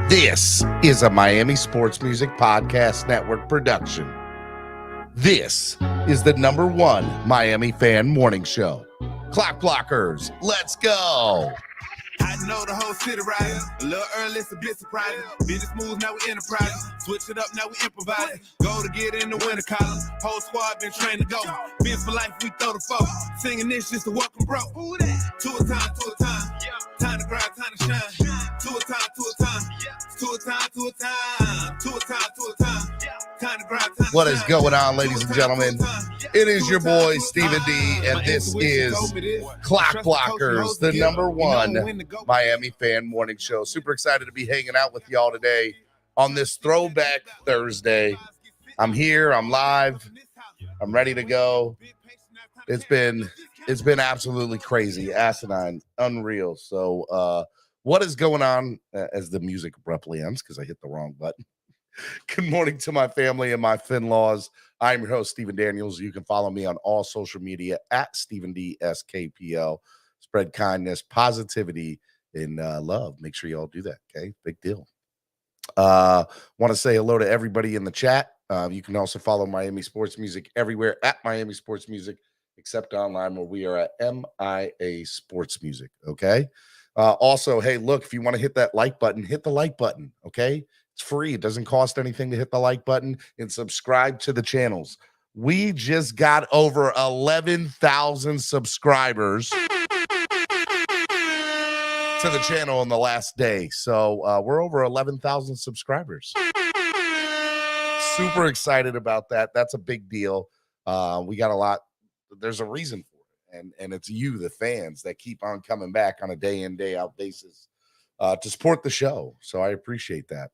This is a Miami Sports Music Podcast Network production. This is the #1 Miami fan morning show. Clock blockers, let's go. I know the whole city riding. A little early, it's a bit surprising. Business moves, now we enterprising. Switch it up, now we improvising. Go to get in the winter column. Whole squad been trained to go. Been for life, we throw the foe. Singing this just to welcome bro. To a time, to a time. Time to grind, time to shine. To a time, to a time. To a time, to a time. To a time, to a time. Time to grind, time to shine. What is going on, ladies and gentlemen? It is your boy, Stephen D, and this is Clock Blockers, the #1 Miami fan morning show. Super excited to be hanging out with y'all today on this Throwback Thursday. I'm here, I'm live, I'm ready to go. It's been absolutely crazy, asinine, unreal. So what is going on as the music abruptly ends because I hit the wrong button? Good morning to my family and my Finlaws. I'm your host, Stephen Daniels. You can follow me on all social media at Stephen D SKPL. Spread kindness, positivity, and love. Make sure you all do that, okay? Big deal. Want to say hello to everybody in the chat. You can also follow Miami Sports Music everywhere at Miami Sports Music, except online where we are at MIA Sports Music, okay? Also, hey, look, if you want to hit that like button, hit the like button, okay? It's free. It doesn't cost anything to hit the like button and subscribe to the channels. We just got over 11,000 subscribers to the channel in the last day. So we're over 11,000 subscribers. Super excited about that. That's a big deal. We got a lot. There's a reason for it. And it's you, the fans, that keep on coming back on a day in, day out basis to support the show. So I appreciate that.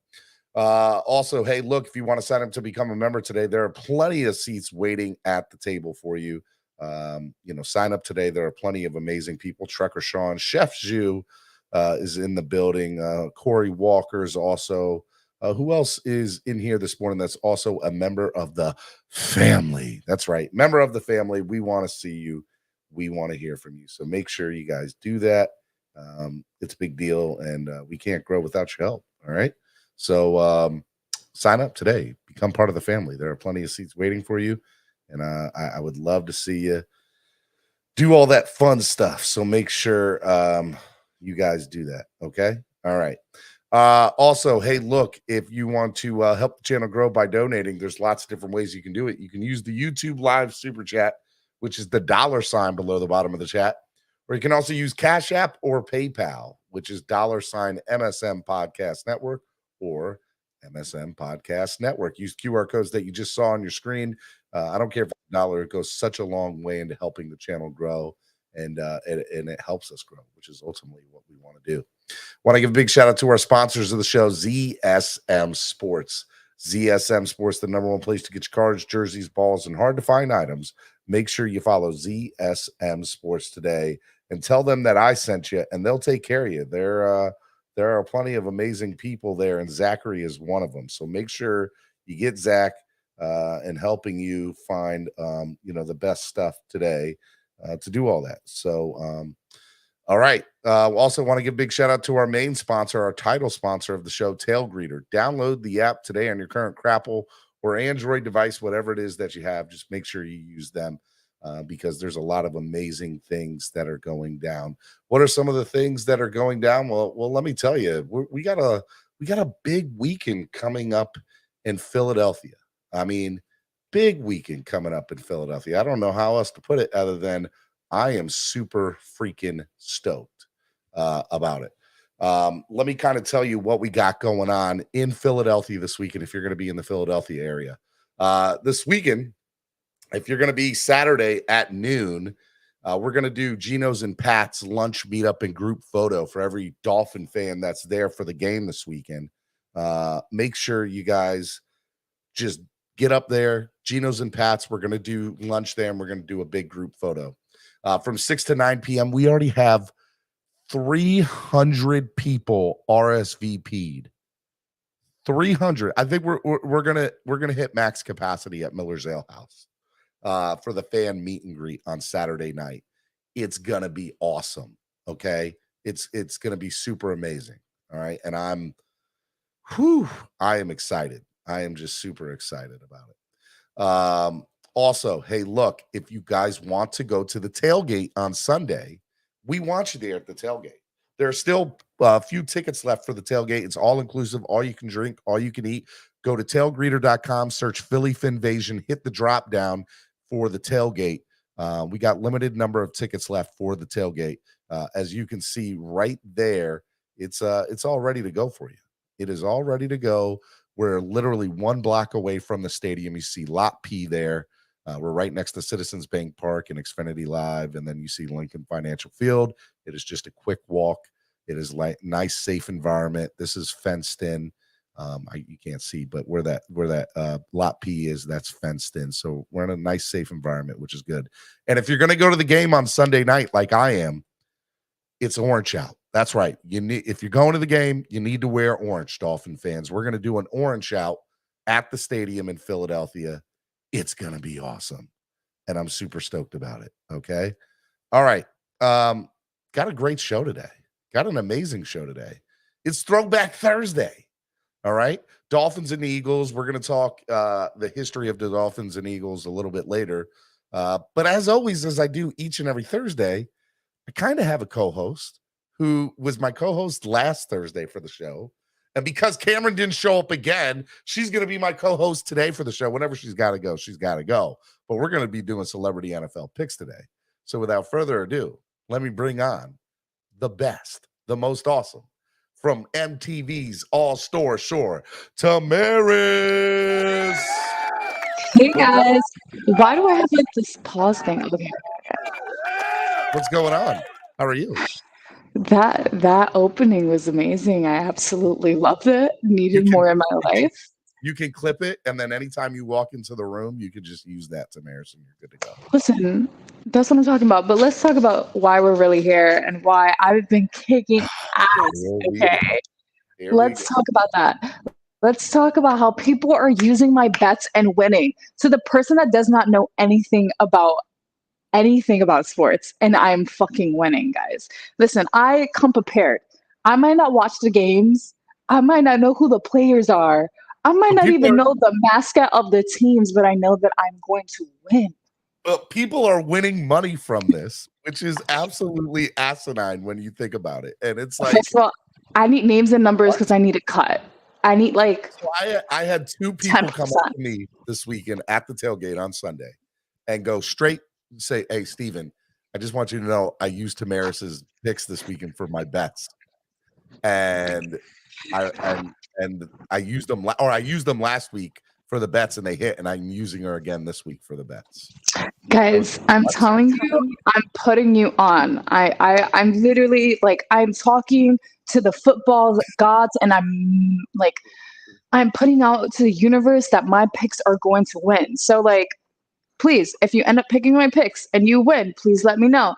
Also, hey, look, if you want to sign up to become a member today, there are plenty of seats waiting at the table for you. Sign up today. There are plenty of amazing people. Trucker Sean, Chef Zhu is in the building. Corey Walker is also. Who else is in here this morning that's also a member of the family? That's right. Member of the family. We want to see you. We want to hear from you. So make sure you guys do that. It's a big deal, and we can't grow without your help. All right. So sign up today. Become part of the family. There are plenty of seats waiting for you, and I would love to see you do all that fun stuff. So make sure you guys do that. Okay. All right. Also, hey, look, if you want to help the channel grow by donating, there's lots of different ways you can do it. You can use the YouTube live super chat, which is the $ below the bottom of the chat, or you can also use Cash App or PayPal, which is $MSM Podcast Network or MSM Podcast Network. Use QR codes that you just saw on your screen. I don't care if it's $1, it goes such a long way into helping the channel grow, and it helps us grow, which is ultimately what we want to do. Want to give a big shout out to our sponsors of the show, ZSM Sports. ZSM Sports, the #1 place to get your cards, jerseys, balls, and hard to find items. Make sure you follow ZSM Sports today and tell them that I sent you, and they'll take care of you. There are plenty of amazing people there, and Zachary is one of them. So make sure you get Zach in helping you find the best stuff today to do all that. So all right. Also want to give a big shout out to our main sponsor, our title sponsor of the show, Tailgreeter. Download the app today on your current Crapple or Android device, whatever it is that you have. Just make sure you use them because there's a lot of amazing things that are going down. What are some of the things that are going down? Well, let me tell you, we got a big weekend coming up in Philadelphia. I mean, big weekend coming up in Philadelphia. I don't know how else to put it other than I am super freaking stoked about it. Let me kind of tell you what we got going on in Philadelphia this weekend if you're going to be in the Philadelphia area. This weekend, if you're going to be Saturday at noon, we're going to do Gino's and Pat's lunch meetup and group photo for every Dolphin fan that's there for the game this weekend. Make sure you guys just get up there. Gino's and Pat's, we're going to do lunch there, and we're going to do a big group photo. From 6 to 9 p.m., we already have 300 people RSVP'd. 300. I think we're gonna hit max capacity at Miller's Ale House for the fan meet and greet on Saturday night. It's gonna be awesome. Okay, it's gonna be super amazing. All right, and Whew, I am excited. I am just super excited about it. Also, hey, look, if you guys want to go to the tailgate on Sunday, we want you there at the tailgate. There are still a few tickets left for the tailgate. It's all inclusive, all you can drink, all you can eat. Go to tailgreeter.com, search Philly Finvasion, hit the drop down for the tailgate. We got limited number of tickets left for the tailgate. As you can see right there, it's all ready to go for you. It is all ready to go. We're literally 1 block away from the stadium. You see Lot P there. We're right next to Citizens Bank Park and Xfinity Live, and then you see Lincoln Financial Field. It is just a quick walk. It is like nice, safe environment. This is fenced in. You can't see, but where that Lot P is, that's fenced in. So we're in a nice, safe environment, which is good. And if you're going to go to the game on Sunday night, like I am, it's orange out. That's right. If you're going to the game, you need to wear orange, Dolphin fans. We're going to do an orange out at the stadium in Philadelphia. It's going to be awesome. And I'm super stoked about it. Okay. All right. Got a great show today. Got an amazing show today. It's Throwback Thursday. All right. Dolphins and Eagles. We're going to talk the history of the Dolphins and Eagles a little bit later. But as always, as I do each and every Thursday, I kind of have a co-host who was my co-host last Thursday for the show. And because Cameron didn't show up again, she's going to be my co-host today for the show. Whenever she's got to go, she's got to go. But we're going to be doing celebrity NFL picks today. So without further ado, let me bring on the best, the most awesome from MTV's All-Star Shore, Tamaris. Hey guys, why do I have like this pause thing? Okay. What's going on? How are you? That opening was amazing. I absolutely loved it. Needed more in my life. You can clip it, and then anytime you walk into the room, you can just use that, Tamaris, and you're good to go. Listen, that's what I'm talking about. But let's talk about why we're really here and why I've been kicking ass. Okay. Let's talk about that. Let's talk about how people are using my bets and winning. So the person that does not know anything about sports, and I'm fucking winning, guys. Listen, I come prepared. I might not watch the games. I might not know who the players are. I might not even know the mascot of the teams, but I know that I'm going to win. But people are winning money from this, which is absolutely asinine when you think about it. And it's like, so I need names and numbers because I need a cut. I need so I had 2 people 10%. Come up to me this weekend at the tailgate on Sunday and go straight say, "Hey, Steven, I just want you to know I used Tamaris's picks this weekend for my bets, and I used them I used them last week for the bets and they hit, and I'm using her again this week for the bets." Guys, I'm telling you, I'm putting you on. I'm literally like I'm talking to the football gods, and I'm putting out to the universe that my picks are going to win. So please, if you end up picking my picks and you win, please let me know.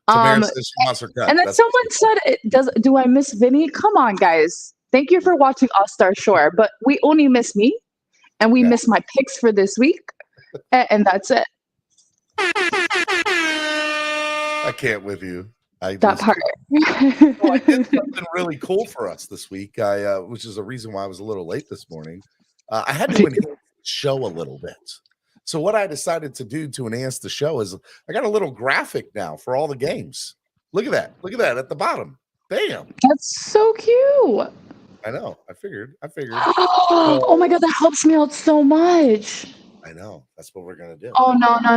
Tamaris says she wants her cut. And then someone said, do I miss Vinny? Come on, guys. Thank you for watching All-Star Shore, but we only miss me, and we miss my picks for this week, and that's it. I can't with you. That part. I did something really cool for us this week, which is a reason why I was a little late this morning. I had to enhance the show a little bit. So what I decided to do to enhance the show is I got a little graphic now for all the games. Look at that. Look at that at the bottom. Bam. That's so cute. I know. I figured. Oh my God, that helps me out so much. I know. That's what we're gonna do. Oh no. I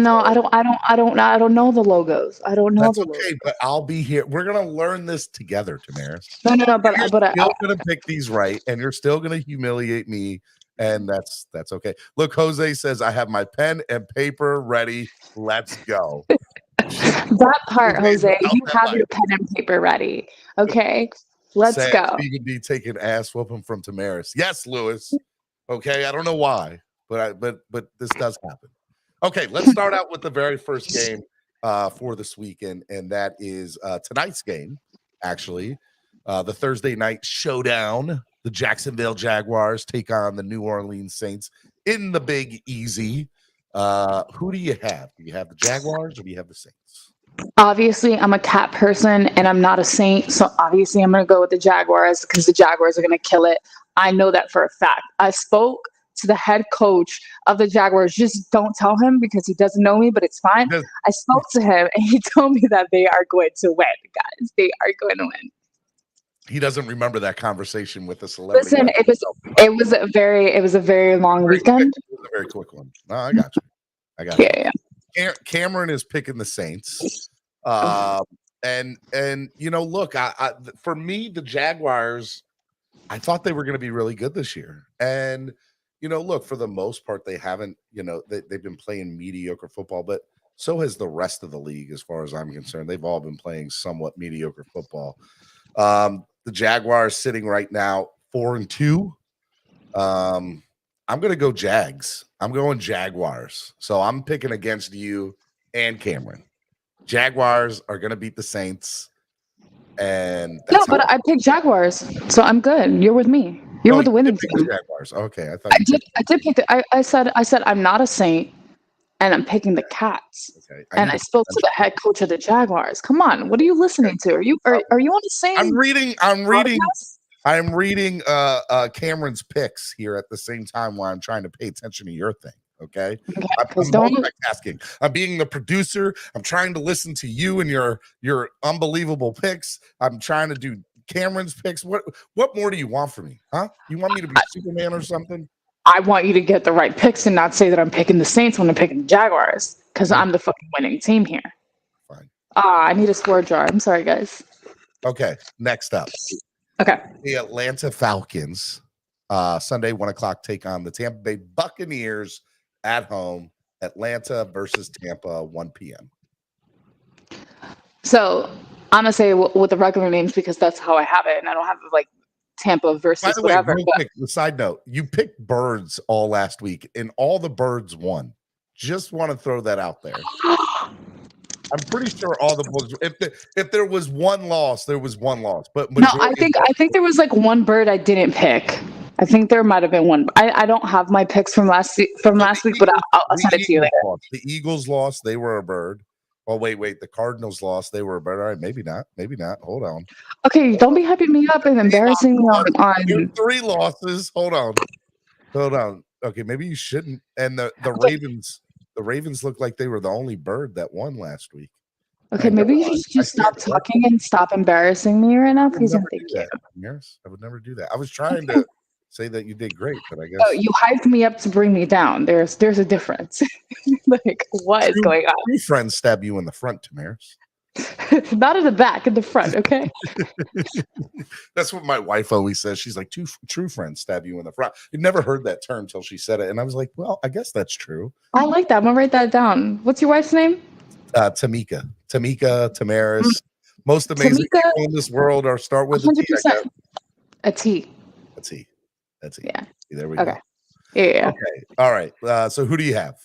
don't know the logos. I don't know. That's okay, but I'll be here. We're gonna learn this together, Tamaris. No. But you're still gonna pick these right, and you're still gonna humiliate me. And that's okay. Look, Jose says, I have my pen and paper ready. Let's go. That part, Jose. You have your pen and paper ready. Okay. Let's go. Stephen D taking ass whooping from Tamaris. Yes, Lewis. Okay. I don't know why, but this does happen. Okay, let's start out with the very first game for this weekend, and that is tonight's game, actually. The Thursday night showdown. The Jacksonville Jaguars take on the New Orleans Saints in the Big Easy. Who do you have? Do you have the Jaguars or do you have the Saints? Obviously, I'm a cat person and I'm not a Saint. So obviously, I'm going to go with the Jaguars because the Jaguars are going to kill it. I know that for a fact. I spoke to the head coach of the Jaguars. Just don't tell him because he doesn't know me, but it's fine. I spoke to him and he told me that they are going to win, guys. They are going to win. He doesn't remember that conversation with the celebrity. Listen, it was a very long weekend. It was a very quick one. No, I got you. Yeah. Cameron is picking the Saints. And look, for me, the Jaguars, I thought they were going to be really good this year. And look, for the most part, they haven't, they've been playing mediocre football, but so has the rest of the league, as far as I'm concerned. They've all been playing somewhat mediocre football. The Jaguars sitting right now 4-2. I'm going to go Jags. I'm going Jaguars. So I'm picking against you and Cameron. Jaguars are going to beat the Saints. And I picked Jaguars, so I'm good. You're with me. You're with the winning team. Jaguars. Okay, I thought I did pick I said I'm not a Saint, and I'm picking the Cats. Okay. I spoke to the head coach of the Jaguars. Come on, what are you listening to? Are you on the same? I'm reading Cameron's picks here at the same time while I'm trying to pay attention to your thing. Okay. I'm multitasking. I'm being the producer. I'm trying to listen to you and your unbelievable picks. I'm trying to do Cameron's picks. What more do you want from me? Huh? You want me to be Superman or something? I want you to get the right picks and not say that I'm picking the Saints when I'm picking the Jaguars, because I'm the fucking winning team here. Fine. I need a score jar. I'm sorry, guys. Okay. Next up. Okay. The Atlanta Falcons, Sunday, 1:00, take on the Tampa Bay Buccaneers at home. Atlanta versus Tampa, 1 p.m. So I'm going to say with the regular names because that's how I have it. And I don't have like Tampa versus By the whatever. Way, real quick, the side note, you picked birds all last week and all the birds won. Just want to throw that out there. I'm pretty sure all the books. If there was one loss, there was one loss. But no, I think there was like one bird I didn't pick. I think there might have been one. I don't have my picks from last week, but I'll send it to you later. The Eagles lost. They were a bird. Oh, wait. The Cardinals lost. They were a bird. All right, maybe not. Hold on. Okay, don't be hyping me up and embarrassing me on 3 losses. Hold on. Okay, maybe you shouldn't. And the Ravens looked like they were the only bird that won last week. Okay, maybe you should just stop talking and stop embarrassing me right now, please and thank you. Yes, I would never do that. I was trying to say that you did great, but I guess you hyped me up to bring me down. There's a difference. Like, what is going on? Your friends stab you in the front, Tamaris. Not in the back, in the front, okay? That's what my wife always says. She's like, 2 true friends stab you in the front. I'd never heard that term till she said it, and I was like, well, I guess that's true. I like that. I'm gonna write that down. What's your wife's name? Tamika, Tamaris. Most amazing people in this world start with 100%. A T. Yeah. There we go. Yeah. Okay. All right. So who do you have?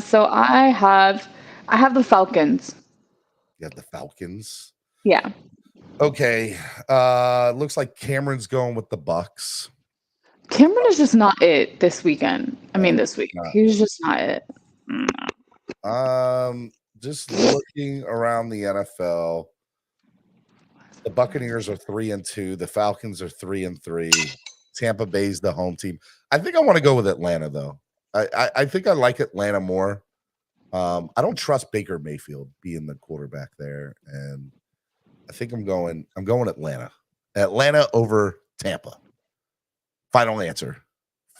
So I have the Falcons. You have the Falcons? Yeah. Okay. Looks like Cameron's going with the Bucks. Cameron is just not it this weekend. This week. He's just not it. Just looking around the NFL, the Buccaneers are 3-2. The Falcons are 3-3. Tampa Bay's the home team. I think I want to go with Atlanta, though. I think I like Atlanta more. I don't trust Baker Mayfield being the quarterback there, and I think I'm going Atlanta. Atlanta over Tampa. Final answer,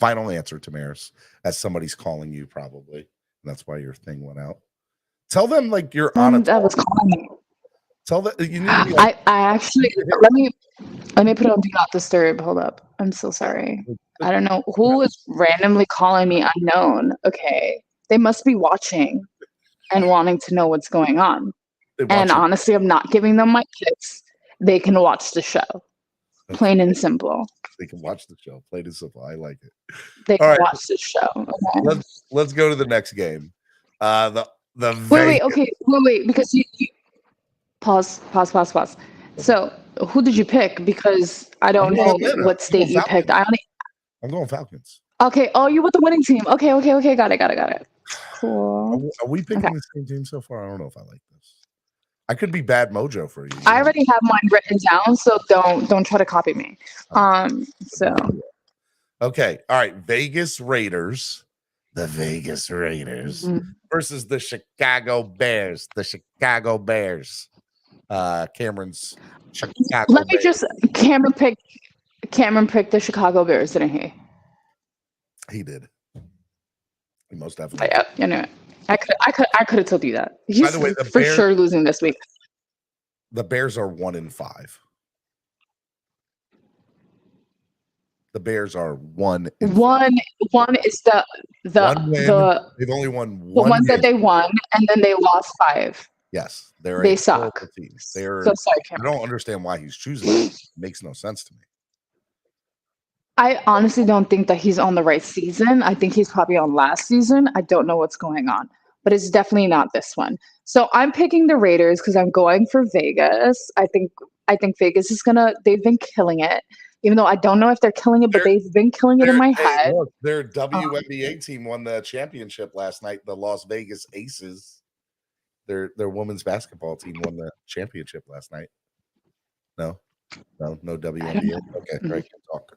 Tamaris, as somebody's calling you probably, and that's why your thing went out. Tell them like you're on it. I was calling you. Tell that you need to be I actually let me put on do not disturb. Hold up. I'm so sorry. I don't know who is randomly calling me unknown. Okay. They must be watching and wanting to know what's going on. And honestly, I'm not giving them my picks. They can watch the show. Plain and simple. They can watch the show. Plain and simple. I like it. They can watch the show. Okay. Let's go to the next game. Wait, because you pause. So who did you pick? Because I don't know what state you picked. I'm going Falcons. Okay. Oh, you with the winning team. Okay. Got it. Cool. Are we picking the same team so far? I don't know if I like this. I could be bad mojo for you. I already have mine written down, so don't try to copy me. So okay, all right. Vegas Raiders, the Vegas Raiders versus the Chicago Bears. The Chicago Bears. Cameron's Chicago. Let me just Cameron picked the Chicago Bears, didn't he? He did. He most definitely. Yeah, you know, I could have told you that. He's By the way, for sure losing this week. The Bears are 1-5. The Bears are 1-5. One is they've only won the one. ones that they won, and then they lost 5. Yes, they suck. Team. So sorry, I don't understand why he's choosing it. It makes no sense to me. I honestly don't think that he's on the right season. I think he's probably on last season. I don't know what's going on, but it's definitely not this one. So I'm picking the Raiders because I'm going for Vegas. I think Vegas is they've been killing it. Even though I don't know if they're killing it, but they've been killing it in my head. Look, their WNBA team won the championship last night. The Las Vegas Aces, their women's basketball team won the championship last night. No WNBA. Okay, great. Talk.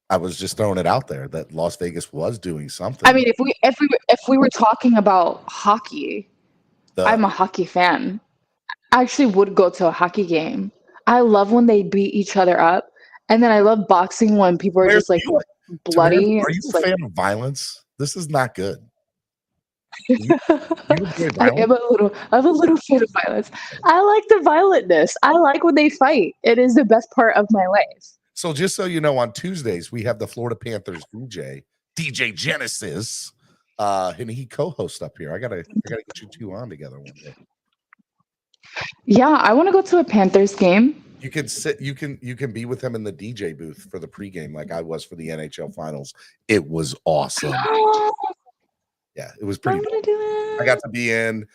I was just throwing it out there that Las Vegas was doing something. I mean, if we were talking about hockey, I'm a hockey fan. I actually would go to a hockey game. I love when they beat each other up, and then I love boxing when people are just like bloody. Are you a fan of violence? This is not good. I'm a little fan of violence. I like the violentness. I like when they fight. It is the best part of my life. So just so you know, on Tuesdays we have the Florida Panthers DJ Genesis, and he co-hosts up here. I gotta get you two on together one day. Yeah, I want to go to a Panthers game. You can sit. You can be with him in the DJ booth for the pregame, like I was for the NHL Finals. It was awesome. Yeah, it was pretty. I got to be in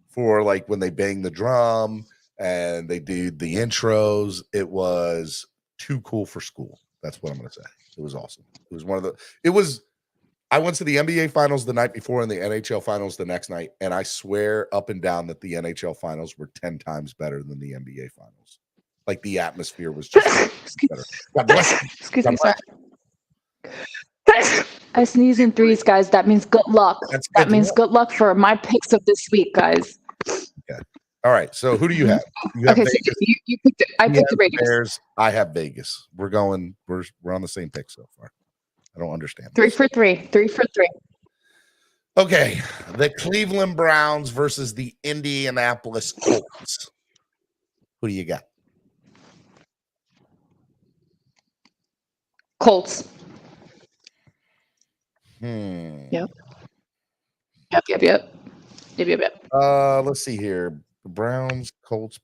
for like when they bang the drum and they do the intros. It was too cool for school. That's what I'm going to say. It was awesome. It was one of the. It was. I went to the NBA Finals the night before and the NHL Finals the next night, and I swear up and down that the NHL Finals were 10 times better than the NBA Finals. Like the atmosphere was just better. God bless you. Excuse me, sorry. I sneeze in threes, guys. That means good luck. That means good luck for my picks of this week, guys. Okay. All right. So who do you have? Okay, so you picked it. I picked the Raiders. Bears. I have Vegas. We're on the same pick so far. I don't understand. 3 for 3. 3 for 3. Okay. The Cleveland Browns versus the Indianapolis Colts. Who do you got? Colts. Yep. Let's see here. Browns, Colts.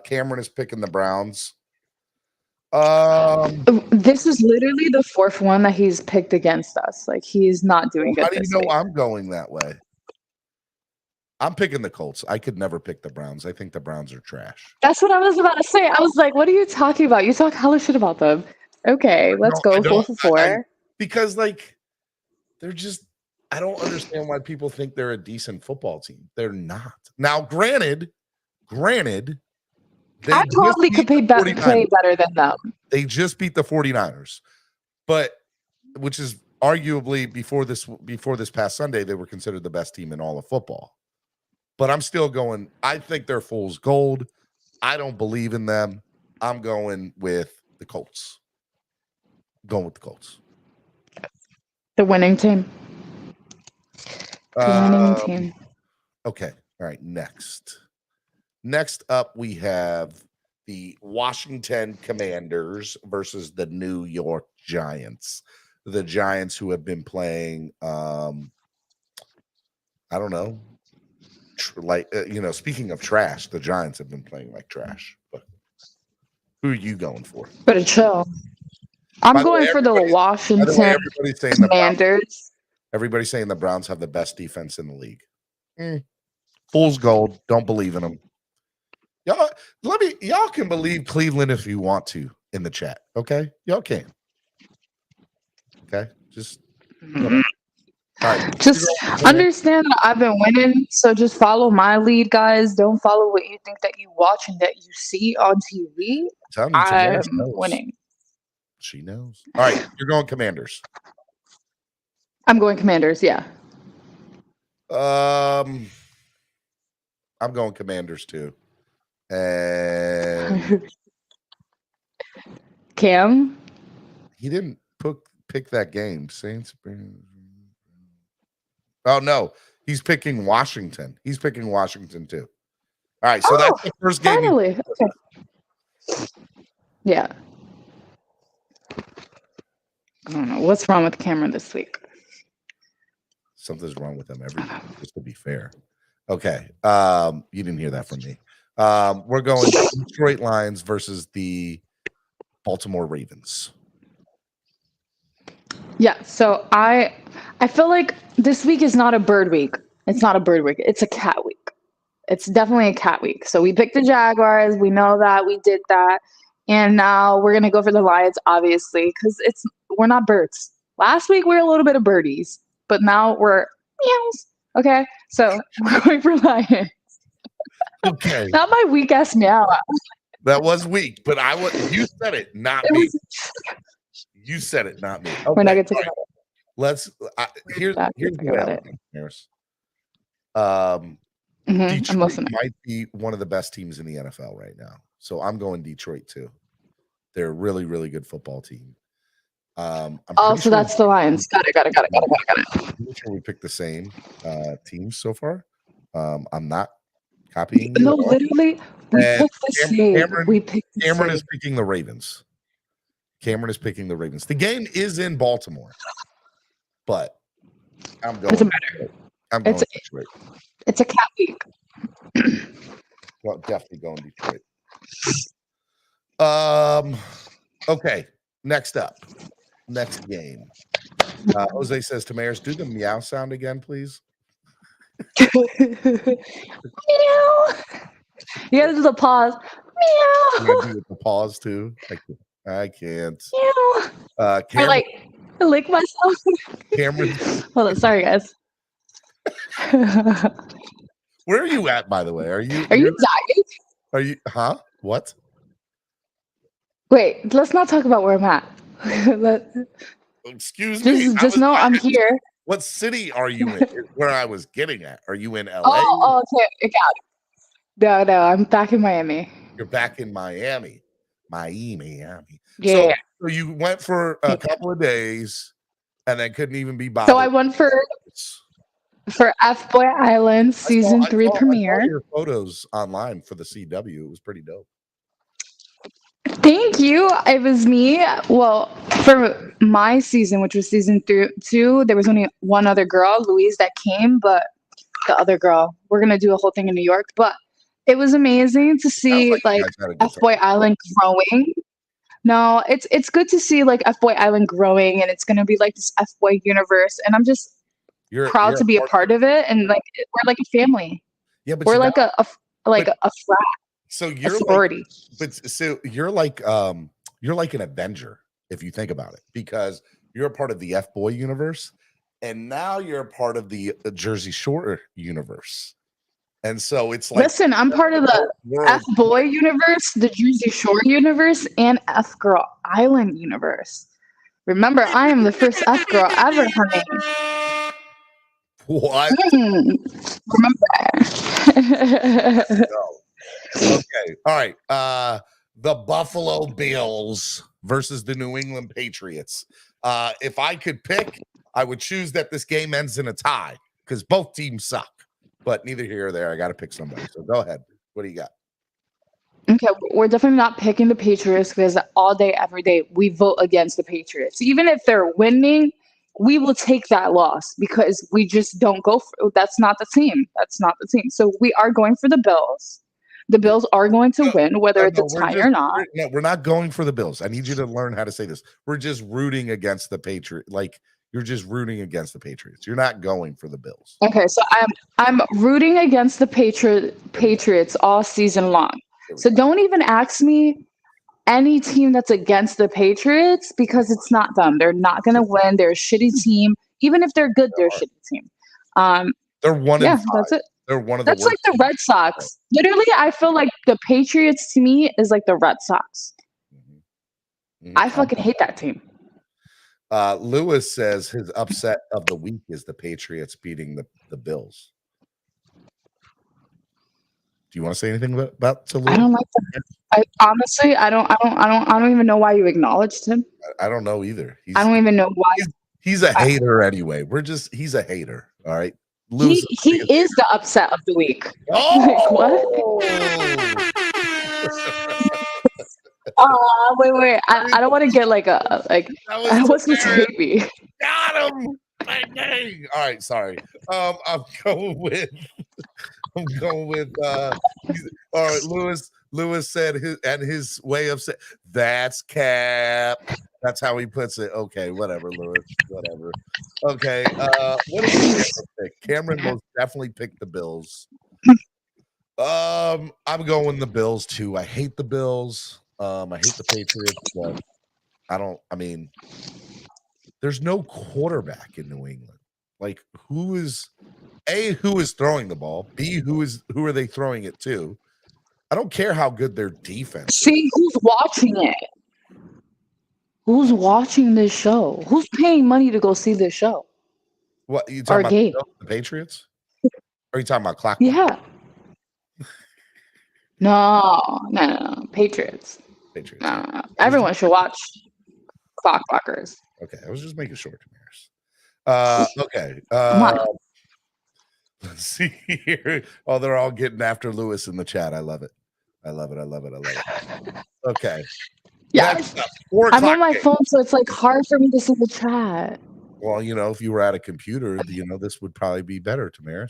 Cameron is picking the Browns. This is literally the 4th one that he's picked against us. Like he's not doing good. How do you know I'm going that way? I'm picking the Colts. I could never pick the Browns. I think the Browns are trash. That's what I was about to say. I was like, what are you talking about? You talk hella shit about them. Okay, let's go 4 for 4. Because like they're just, I don't understand why people think they're a decent football team. They're not. Now, granted, I probably could play better than them. They just beat the 49ers, but which is arguably before this past Sunday, they were considered the best team in all of football. But I'm still going. I think they're fool's gold. I don't believe in them. I'm going with the Colts. The winning team. The winning team. Okay. All right. Next up, we have the Washington Commanders versus the New York Giants. The Giants who have been playing, I don't know, speaking of trash, the Giants have been playing like trash. But who are you going for? Better chill. I'm going for the Washington Commanders. Everybody's saying the Browns have the best defense in the league. Fool's gold. Don't believe in them. Y'all can believe Cleveland if you want to in the chat. Okay, y'all can. Okay, just All right. Just understand that I've been winning, so just follow my lead, guys. Don't follow what you think that you watch and that you see on TV. I'm winning. She knows. All right, you're going Commanders. I'm going Commanders, yeah. I'm going Commanders too. And Cam? He didn't pick that game. Saints. Oh no, he's picking Washington. He's picking Washington too. All right, so that's the first game. Finally. Okay. Yeah. I don't know what's wrong with Cameron this week. Something's wrong with him every week, just to be fair. Okay. You didn't hear that from me. We're going Detroit Lions versus the Baltimore Ravens. Yeah, so I feel like this week is not a bird week. It's not a bird week. It's a cat week. It's definitely a cat week. So we picked the Jaguars. We know that. We did that. And now we're going to go for the Lions, obviously, because we're not birds. Last week, we were a little bit of birdies, but now we're meows. Okay? So we're going for Lions. Okay. Not my weak-ass meow. That was weak, but you said it, not me. You said it, not me. Okay. We're not going to talk about it. Let's here's the Harris. Detroit might be one of the best teams in the NFL right now. So I'm going Detroit too. They're a really, really good football team. So that's the Lions. Got it. I'm sure we picked the same teams so far. I'm not copying you. No, literally, we picked the same. Cameron is picking the Ravens. The game is in Baltimore, but I'm going. Doesn't matter. I'm going Detroit. It's a cat week. Well, definitely going Detroit. Okay. Next game. Jose says, Tamaris, do the meow sound again, please. Meow. You gotta do the pause. Meow. You gotta do the pause too. I can't. Meow. Cameron, I lick myself. Cameron. Hold on, sorry guys. Where are you at, by the way? Are you dying? Are you What? Wait, let's not talk about where I'm at. Excuse me. Just know I'm here. What city are you in? Is where I was getting at. Are you in LA? Oh, okay. Got it. No, I'm back in Miami. You're back in Miami. Miami. Yeah. So you went for a couple of days and then couldn't even be bothered. So I went for F-Boy Island season 3 premiere. I saw your photos online for the CW. It was pretty dope. Thank you. It was me. Well, for my season, which was season 2, there was only one other girl, Louise, that came, but the other girl, we're going to do a whole thing in New York. But it was amazing to see F-Boy Island growing. No, it's good to see F-Boy Island growing, and it's going to be this F-Boy universe. And I'm just proud to be a part of it. And we're like a family. Yeah, but we're a frat. So you're you're like an Avenger if you think about it, because you're a part of the F-Boy universe, and now you're a part of the Jersey Shore universe. And so it's listen, I'm part of the F-Boy universe, the Jersey Shore universe, and F-Girl Island universe. Remember, I am the first F-Girl ever, honey. What? Remember. No. Okay. All right. The Buffalo Bills versus the New England Patriots. If I could pick, I would choose that this game ends in a tie because both teams suck. But neither here or there. I got to pick somebody. So go ahead. What do you got? Okay, we're definitely not picking the Patriots because all day, every day, we vote against the Patriots. Even if they're winning, we will take that loss because we just don't go for that's not the team. That's not the team. So we are going for the Bills. The Bills are going to win, whether it's a tie or not. We're not going for the Bills. I need you to learn how to say this. We're just rooting against the Patriots. You're just rooting against the Patriots. You're not going for the Bills. Okay, so I'm rooting against the Patriots all season long. So don't even ask me any team that's against the Patriots because it's not them. They're not going to win. They're a shitty team. Even if they're good, they're a shitty team. They're 1-5. That's it. They're one of the That's like the Red Sox. Literally, I feel like the Patriots to me is like the Red Sox. I fucking hate that team. Lewis says his upset of the week is the Patriots beating the Bills. Do you want to say anything about to Lewis? I don't like that. Honestly, I don't even know why you acknowledged him. I don't know either. I don't even know why. He's a hater anyway. He's a hater. All right. He is the upset of the week. Oh! Like, what? Wait. I don't want to get like I wasn't hate me. Got him. Dang. All right, sorry. I'm going with all right, Lewis said his way of saying that's cap. That's how he puts it. Okay, whatever, Lewis. Whatever. Okay. What did Cameron pick? Cameron most definitely picked the Bills. I'm going the Bills too. I hate the Bills. I hate the Patriots, but there's no quarterback in New England. Like, who is throwing the ball? B, who are they throwing it to? I don't care how good their defense is. See, who's watching it? Who's watching this show? Who's paying money to go see this show? What, you talking about the Patriots? Or are you talking about Clock? Yeah. No. Patriots. No. Everyone should watch Clockers. Okay, I was just making sure, Tamaris. Okay. Let's see here. Oh, they're all getting after Lewis in the chat. I love it. Okay. Yeah. I'm on my phone, so it's like hard for me to see the chat. Well, if you were at a computer, this would probably be better, Tamaris.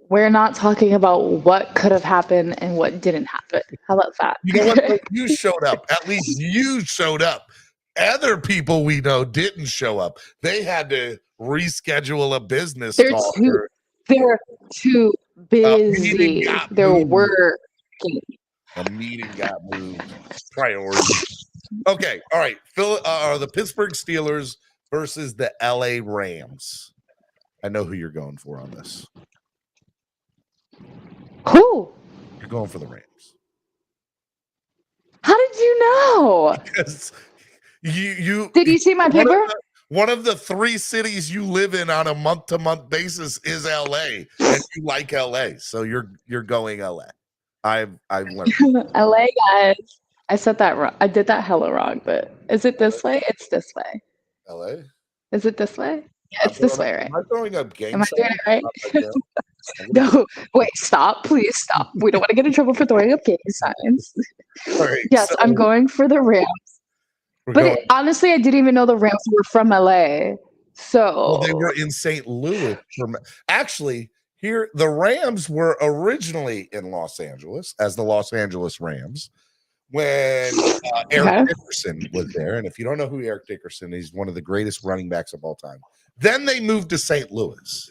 We're not talking about what could have happened and what didn't happen. How about that? You know what? You showed up. At least you showed up. Other people we know didn't show up. They had to reschedule a business. They're too busy. They're working. A meeting got moved. Priority. Okay. All right. The Pittsburgh Steelers versus the LA Rams. I know who you're going for on this. Who? You're going for the Rams. How did you know? Because you did you see my paper? One of the 3 cities you live in on a month-to-month basis is LA, and you like LA, so you're going LA. I've learned. LA guys. I said that wrong. I did that hella wrong, but is it this way? It's this way. LA? Is it this way? Yeah, it's this way, right? Am I throwing up game? Am I doing it right? No, wait, stop. Please stop. We don't want to get in trouble for throwing up gang signs. Right, yes, I'm going for the Rams. But honestly, I didn't even know the Rams were from LA. So they were in St. Louis. Actually, here the Rams were originally in Los Angeles as the Los Angeles Rams when Eric Dickerson was there. And if you don't know who Eric Dickerson is, he's one of the greatest running backs of all time. Then they moved to St. Louis.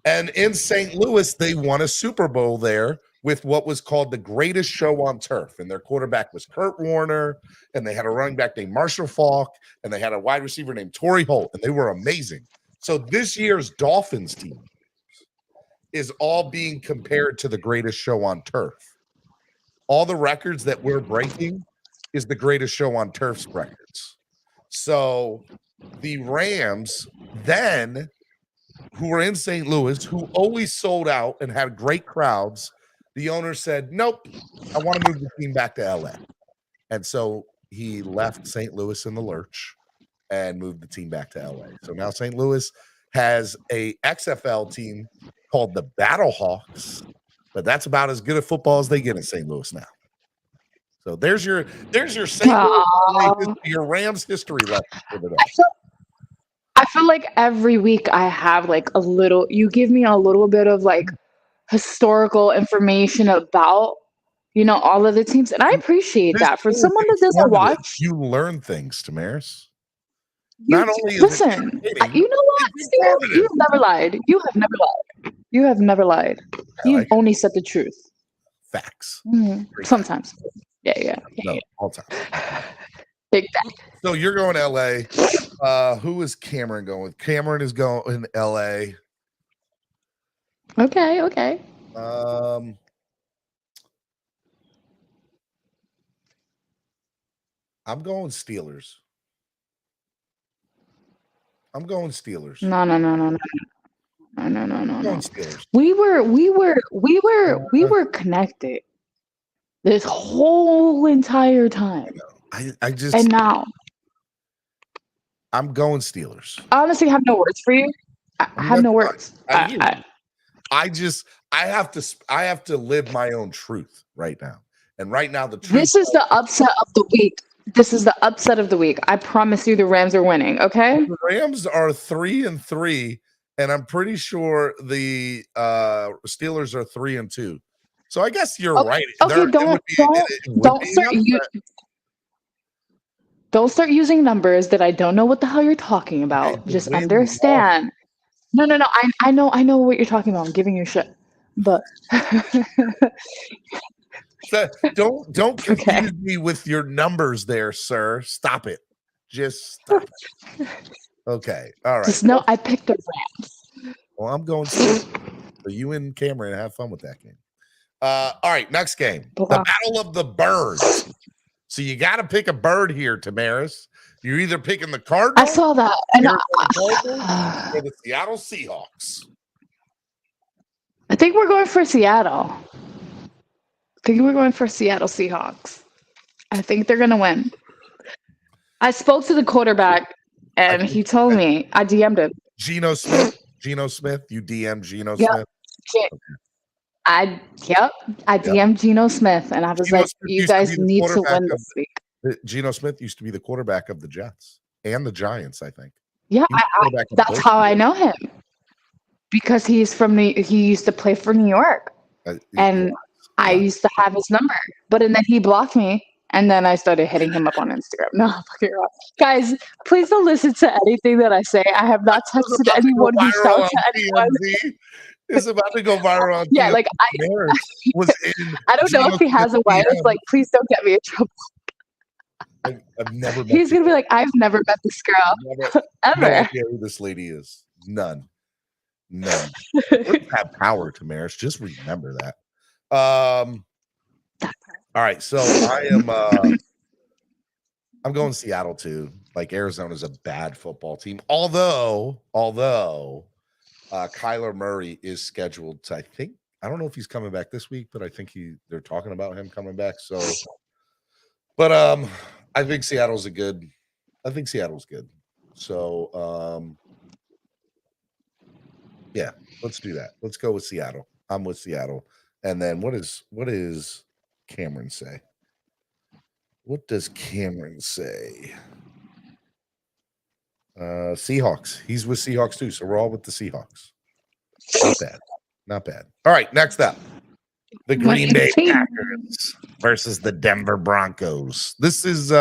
And in St. Louis, they won a Super Bowl there with what was called the greatest show on turf. And their quarterback was Kurt Warner, and they had a running back named Marshall Faulk, and they had a wide receiver named Torrey Holt, and they were amazing. So this year's Dolphins team is all being compared to the greatest show on turf. All the records that we're breaking is the greatest show on turf's records. So the Rams then, who were in St. Louis, who always sold out and had great crowds, the owner said, nope, I want to move the team back to LA. And so he left St. Louis in the lurch and moved the team back to LA. So now St. Louis has a XFL team called the Battlehawks, but that's about as good at football as they get in St. Louis now. So there's your St. Louis, your Rams history lesson for the day. I feel like every week I have like you give me a little bit of like historical information about, all of the teams. And I appreciate that. For someone that doesn't watch. You learn things, Tamaris. Listen, you know what, Steve? You have never lied. You have never lied. You've only said the truth. Facts. Mm-hmm. Sometimes. Yeah. No, all time. Big fact. So you're going LA. Who is Cameron going with? Cameron is going in LA. Okay. I'm going Steelers. No. Steelers. We were connected this whole entire time. I just and now I'm going Steelers. I honestly have no words for you. I have no words. I have to live my own truth right now. And right now the truth. This is the upset of the week. I promise you the Rams are winning, okay? The Rams are 3-3, and I'm pretty sure the Steelers are 3-2. So I guess you're right. Okay, don't start using numbers that I don't know what the hell you're talking about. Just understand. No. I know what you're talking about. I'm giving you shit. But don't confuse me with your numbers there, sir. Stop it. Just stop it. Okay. All right. Just know I picked the Rams. Well, I'm going Steelers. So you and Cameron have fun with that game. All right, next game. The Battle of the Birds. So you got to pick a bird here, Tamaris. You're either picking the Cardinals. I saw that. And or the Seattle Seahawks. I think we're going for Seattle. Seahawks. I think they're going to win. I spoke to the quarterback, and he told me. I DM'd him. Geno Smith. You DM'd Geno Smith? I DM'd Geno Smith, and I was like, you guys need to win this week. Geno Smith used to be the quarterback of the Jets and the Giants, I think. Yeah, that's how I know him. Because he used to play for New York. And I used to have his number. And then he blocked me, and then I started hitting him up on Instagram. No, fucking wrong. Guys, please don't listen to anything that I say. I have not texted anyone, reached out to anyone. It's about to go viral on I don't know if he has a wife. Like, please don't get me in trouble. I've never met He's going to be like, I've never met this girl. Ever. No idea who this lady is. None. We have power, Tamaris. Just remember that. All right, so I'm going Seattle too. Like, Arizona's a bad football team. Although Kyler Murray is scheduled to, I don't know if he's coming back this week, but I think they're talking about him coming back. So, but I think Seattle's good. So, yeah, let's do that. Let's go with Seattle. I'm with Seattle. And then what is Cameron say? What does Cameron say? Seahawks. He's with Seahawks too, so we're all with the Seahawks. Not bad. All right, next up. The Green Bay Packers versus the Denver Broncos. This is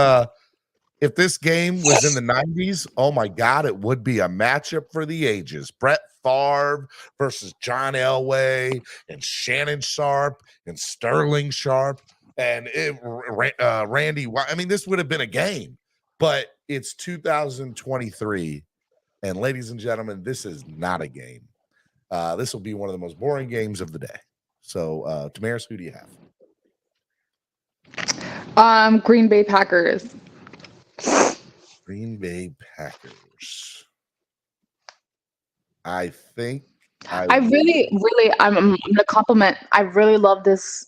if this game was in the 90s, oh my God, it would be a matchup for the ages. Brett Favre versus John Elway and Shannon Sharp and Sterling Sharp and Randy. I mean, this would have been a game, but it's 2023. And ladies and gentlemen, this is not a game. This will be one of the most boring games of the day. So, Tamaris, who do you have? Green Bay Packers. Green Bay Packers. I think I'm gonna compliment. I really love this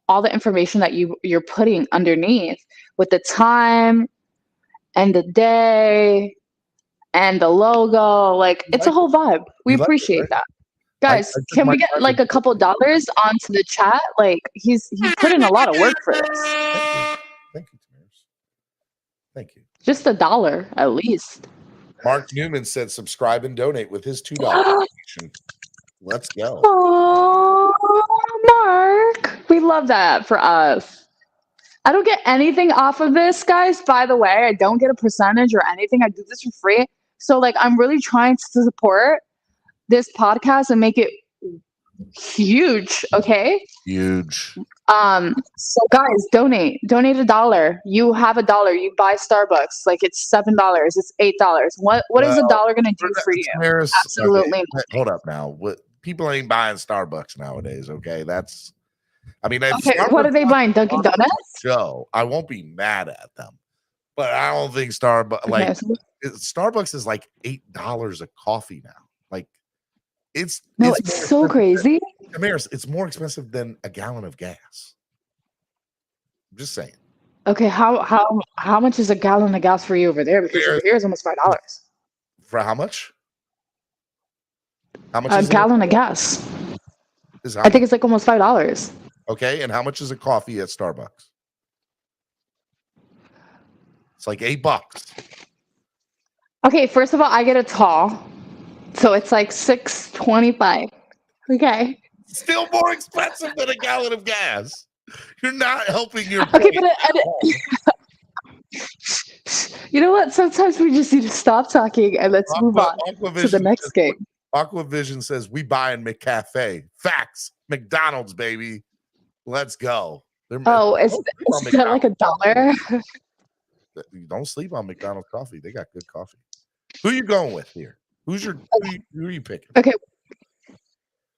all the information that you're putting underneath with the time and the day and the logo. Like, it's a whole vibe. We appreciate that. Guys, can we get like a couple dollars onto the chat? Like, he's put in a lot of work for this. Thank you, Tamaris. Thank you. Just $1 at least. Mark Newman said subscribe and donate with his $2 donation. Let's go. Oh, Mark. We love that for us. I don't get anything off of this, guys. By the way, I don't get a percentage or anything. I do this for free. So, like, I'm really trying to support this podcast and make it Huge. Okay. Huge. So guys, donate $1. You have $1, you buy Starbucks, like it's $7, it's $8. What is Well, $1 gonna do for you? Tamaris, Absolutely okay, nothing. hold up now. What people ain't buying Starbucks nowadays, okay? If Okay, what are they buying? Dunkin' Donuts? Joe, I won't be mad at them. But I don't think Starbucks is like $8 a coffee now. Like it's so crazy. Tamaris, it's more expensive than a gallon of gas. I'm just saying. Okay, how much is a gallon of gas for you over there? Because over here is almost $5. For how much? How much A is gallon of gas? I think it's like almost $5. Okay, and how much is a coffee at Starbucks? It's like $8. Okay, first of all, I get a tall, so it's like $6.25. Okay. Still more expensive than a gallon of gas. You're not helping your okay, but you know what? Sometimes we just need to stop talking and let's move on to the next game. Aquavision says we buying McCafe. Facts. McDonald's, baby. Let's go. Is that like $1? You don't sleep on McDonald's coffee. They got good coffee. Who are you going with here? Who are you picking? Okay.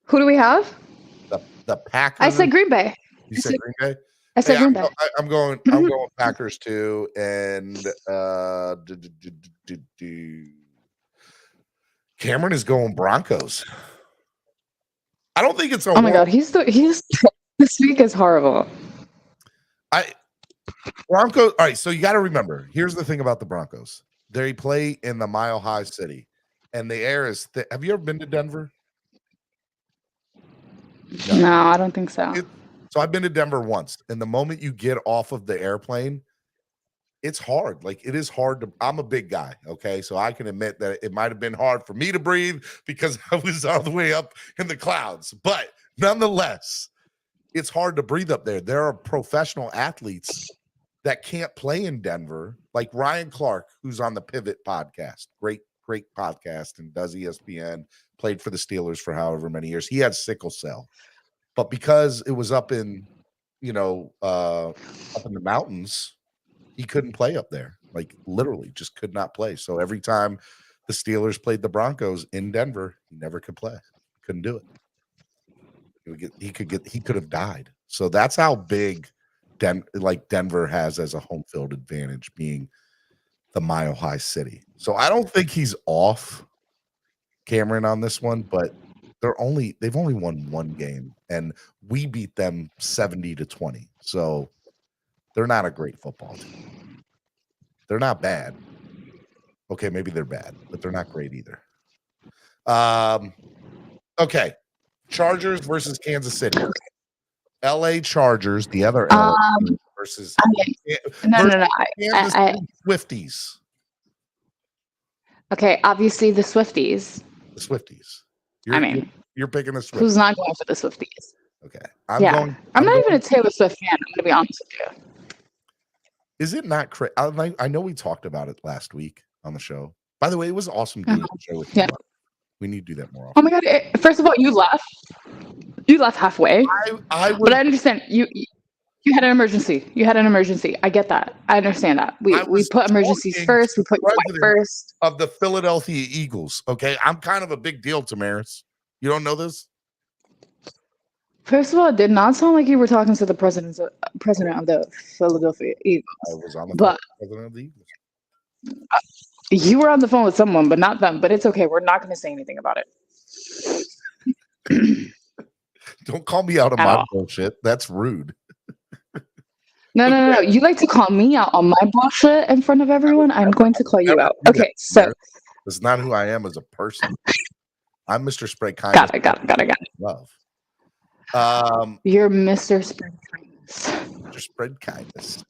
Who do we have? The Packers. I said Green Bay. You said Green Bay? I said Green Bay. I'm going Packers too. And Cameron is going Broncos. I don't think it's oh my god, he's this week is horrible. Broncos. All right, so you got to remember. Here's the thing about the Broncos: they play in the Mile High City, and the air is. Have you ever been to Denver? No, I don't think so. So I've been to Denver once, and the moment you get off of the airplane, it's hard. Like it is hard to. I'm a big guy, okay, so I can admit that it might have been hard for me to breathe because I was all the way up in the clouds. But nonetheless, it's hard to breathe up there. There are professional athletes that can't play in Denver, like Ryan Clark, who's on the Pivot podcast. Great podcast, and does ESPN, played for the Steelers for however many years. He had sickle cell, but because it was up in, up in the mountains, he couldn't play up there. Like literally just could not play. So every time the Steelers played the Broncos in Denver, he never could play. Couldn't do it. He could have died. So that's how big Denver has as a home field advantage, being the Mile High City. So I don't think he's off Cameron on this one, but they've only won one game, and we beat them 70-20. So they're not a great football team. They're not bad. Okay, maybe they're bad, but they're not great either. Okay. Chargers versus Kansas City. LA Chargers, the other LA versus no. Kansas City Swifties. Okay, obviously the Swifties. The Swifties. You're picking the Swifties. Who's not going for the Swifties? Okay. I'm not even a Taylor Swift fan. I'm going to be honest with you. Is it not crazy? I know we talked about it last week on the show. By the way, it was awesome doing the show with you. Yeah. We need to do that more often. Oh my god! First of all, you left. You left halfway. But I understand you had an emergency. You had an emergency. I get that. I understand that. We put emergencies first. We put you first. Of the Philadelphia Eagles. Okay, I'm kind of a big deal, Tamaris. You don't know this? First of all, it did not sound like you were talking to the president of the Philadelphia Eagles. I was on the phone with the president of the Eagles. You were on the phone with someone, but not them. But it's okay. We're not going to say anything about it. Don't call me out on my bullshit. That's rude. No. You like to call me out on my bullshit in front of everyone. I'm going to call you out. Okay, so that's not who I am as a person. I'm Mr. Spread Kindness. Got it. Love. You're Mr. Spread Kindness. Mr. Spread Kindness.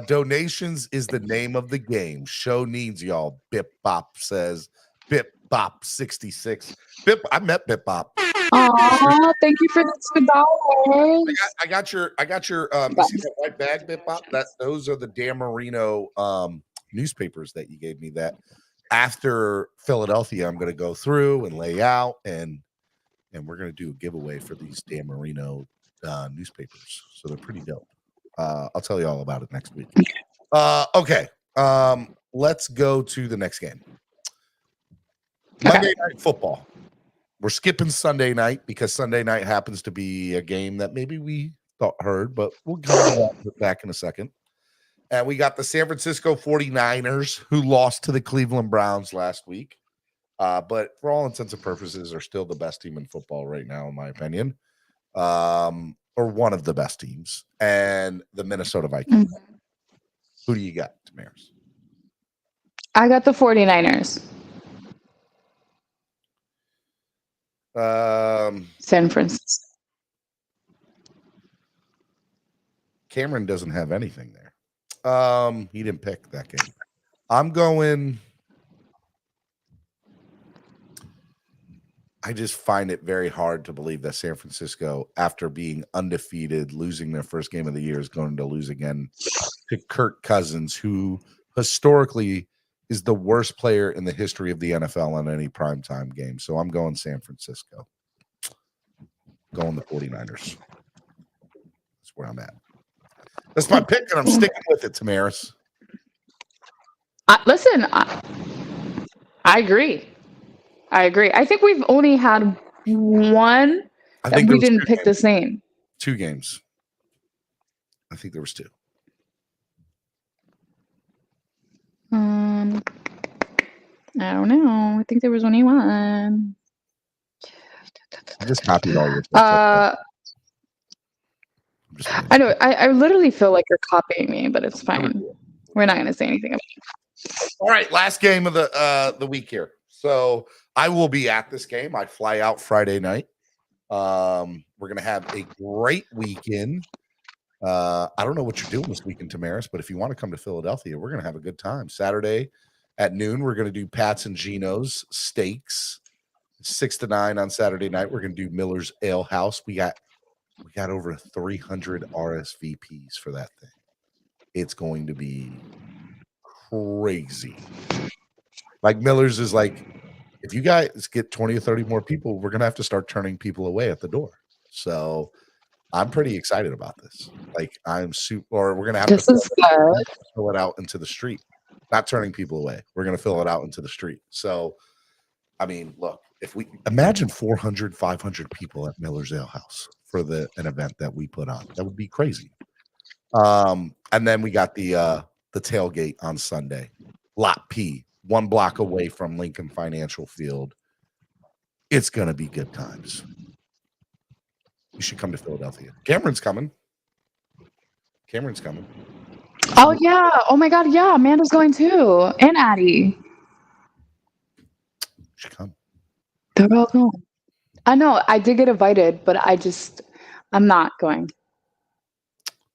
Donations is the name of the game. Show needs y'all. Bip Bop says. Bip Bop 66. I met Bip Bop. Oh, thank you for the $2. I got your you see that white bag, Bip Bop? Those are the Dan Marino newspapers that you gave me. That after Philadelphia, I'm going to go through and lay out and and we're going to do a giveaway for these Dan Marino newspapers. So they're pretty dope. I'll tell you all about it next week. Okay. Let's go to the next game. Monday Night Football. We're skipping Sunday night because Sunday night happens to be a game that maybe we heard, but we'll go back in a second. And we got the San Francisco 49ers who lost to the Cleveland Browns last week. But for all intents and purposes are still the best team in football right now, in my opinion. Or one of the best teams. And the Minnesota Vikings. Mm-hmm. Who do you got, Tamaris? I got the 49ers. San Francisco. Cameron doesn't have anything there. He didn't pick that game. I'm going. I just find it very hard to believe that San Francisco, after being undefeated, losing their first game of the year, is going to lose again to Kirk Cousins, who historically is the worst player in the history of the NFL in any primetime game. So I'm going San Francisco. Going the 49ers. That's where I'm at. That's my pick, and I'm sticking with it, Tamaris. Listen, I agree. I think we've only had one that we didn't pick the same. 2 games. I think there was 2. I don't know. I think there was only one. I just copied all your. I know. I literally feel like you're copying me, but it's fine. We're not going to say anything about it. All right, last game of the week here. So I will be at this game. I fly out Friday night. We're going to have a great weekend. I don't know what you're doing this weekend, Tamaris, but if you want to come to Philadelphia, we're going to have a good time. Saturday at noon, we're going to do Pat's and Gino's Steaks. 6 to 9 on Saturday night. We're going to do Miller's Ale House. We got over 300 RSVPs for that thing. It's going to be crazy. Like Miller's is like, if you guys get 20 or 30 more people, we're going to have to start turning people away at the door. So I'm pretty excited about this. Like I'm we're going to have to fill it out into the street, not turning people away. We're going to fill it out into the street. So, I mean, look, if we imagine 400, 500 people at Miller's Ale House for an event that we put on, that would be crazy. And then we got the tailgate on Sunday, Lot P, 1 block away from Lincoln Financial Field. It's going to be good times. You should come to Philadelphia. Cameron's coming. Oh, yeah. Oh, my God. Yeah. Amanda's going too. And Addie. You should come. They're all going. I know. I did get invited, but I'm not going.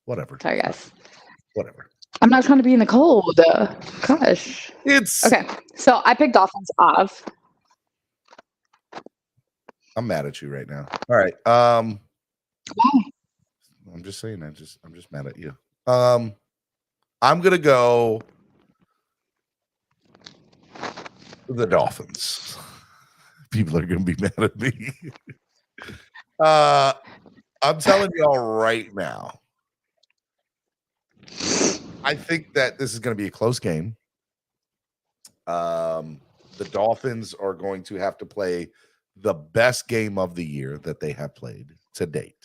Whatever. Sorry, guys. Whatever. I'm not trying to be in the cold. Gosh. It's okay. So I picked Dolphins off. I'm mad at you right now. All right. Why? I'm just saying. I'm just mad at you. I'm gonna go the Dolphins. People are gonna be mad at me. I'm telling y'all right now. I think that this is going to be a close game. The Dolphins are going to have to play the best game of the year that they have played to date.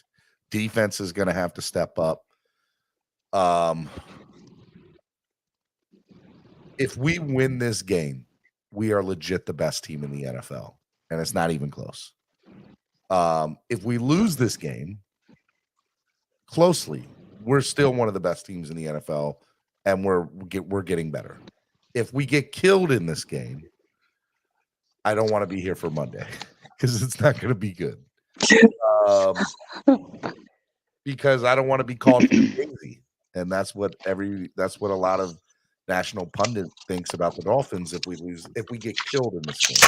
Defense is going to have to step up. If we win this game, we are legit the best team in the NFL, and it's not even close. If we lose this game closely, we're still one of the best teams in the NFL, and we're getting better. If we get killed in this game, I don't want to be here for Monday because it's not going to be good. Because I don't want to be called crazy, and that's what a lot of national pundit thinks about the Dolphins. If we get killed in this game,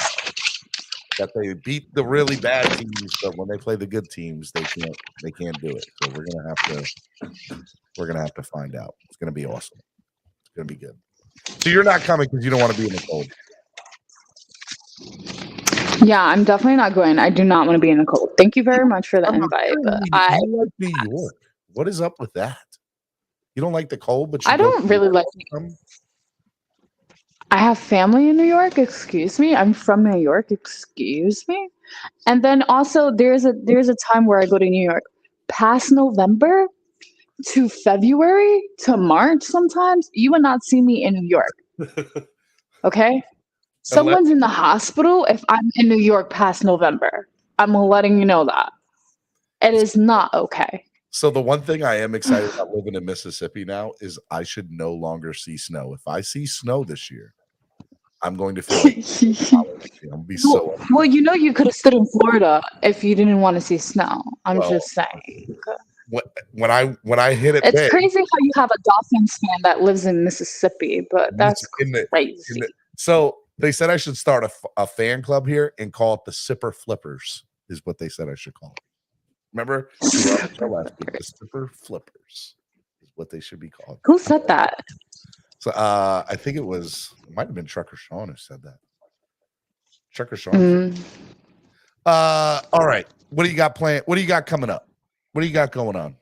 that they beat the really bad teams, but when they play the good teams, they can't do it. So we're gonna have to find out. It's gonna be awesome. It's gonna be good. So you're not coming because you don't want to be in the cold. Yeah, I'm definitely not going. I do not want to be in the cold. Thank you very much for the invite, but You like New York. What is up with that? You don't like the cold, but you I don't really like. I have family in New York. Excuse me. I'm from New York. Excuse me. And then also there's a time where I go to New York past November to February to March. Sometimes you will not see me in New York. Okay. Someone's in the hospital if I'm in New York past November. I'm letting you know that. It is not okay. So the one thing I am excited about living in Mississippi now is I should no longer see snow. If I see snow this year, I'm going to feel like I'm gonna be so. Well, you know, you could have stood in Florida if you didn't want to see snow. I'm just saying. When I hit it, it's crazy how you have a Dolphins fan that lives in Mississippi, but that's crazy. So they said I should start a fan club here and call it the Sipper Flippers. Is what they said I should call it. Remember, the Sipper Flippers is what they should be called. Who said that? So I think it might have been Trucker Sean who said that. Trucker Sean. All right. What do you got planned? What do you got coming up? What do you got going on?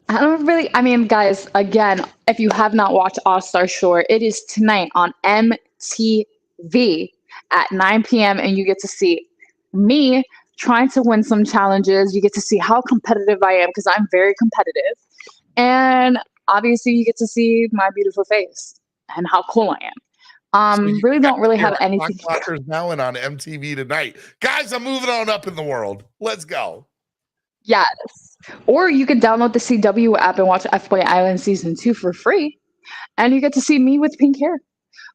I mean, guys, again, if you have not watched All Star Shore, it is tonight on MTV at 9 p.m. and you get to see me trying to win some challenges. You get to see how competitive I am because I'm very competitive. And obviously you get to see my beautiful face and how cool I am. So really don't really have anything. Now and on MTV tonight. Guys, I'm moving on up in the world. Let's go. Yes. Or you can download the CW app and watch F-Boy Island Season 2 for free. And you get to see me with pink hair,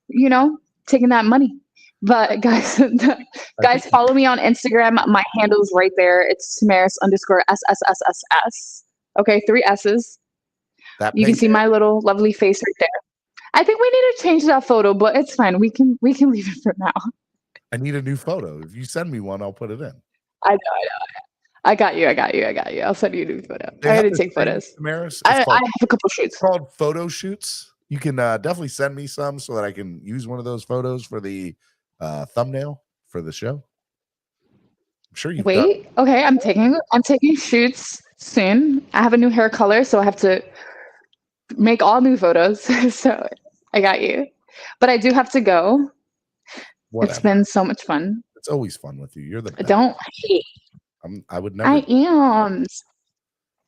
you know, taking that money. But guys, follow me on Instagram. My handle's right there. It's Tamaris_SSSSS. Okay, 3 S's. You can see my little lovely face right there. I think we need to change that photo, but it's fine. We can leave it for now. I need a new photo. If you send me one, I'll put it in. I know. I got you. I'll send you a new photo. I had to take photos. Tamaris, I have a couple shoots. It's called photo shoots. You can definitely send me some so that I can use one of those photos for the thumbnail for the show. I'm sure you wait. Okay, I'm taking shoots soon. I have a new hair color, so I have to make all new photos. So I got you. But I do have to go. Whatever. It's been so much fun. It's always fun with you. You're the best. Don't hate. I would never. I am.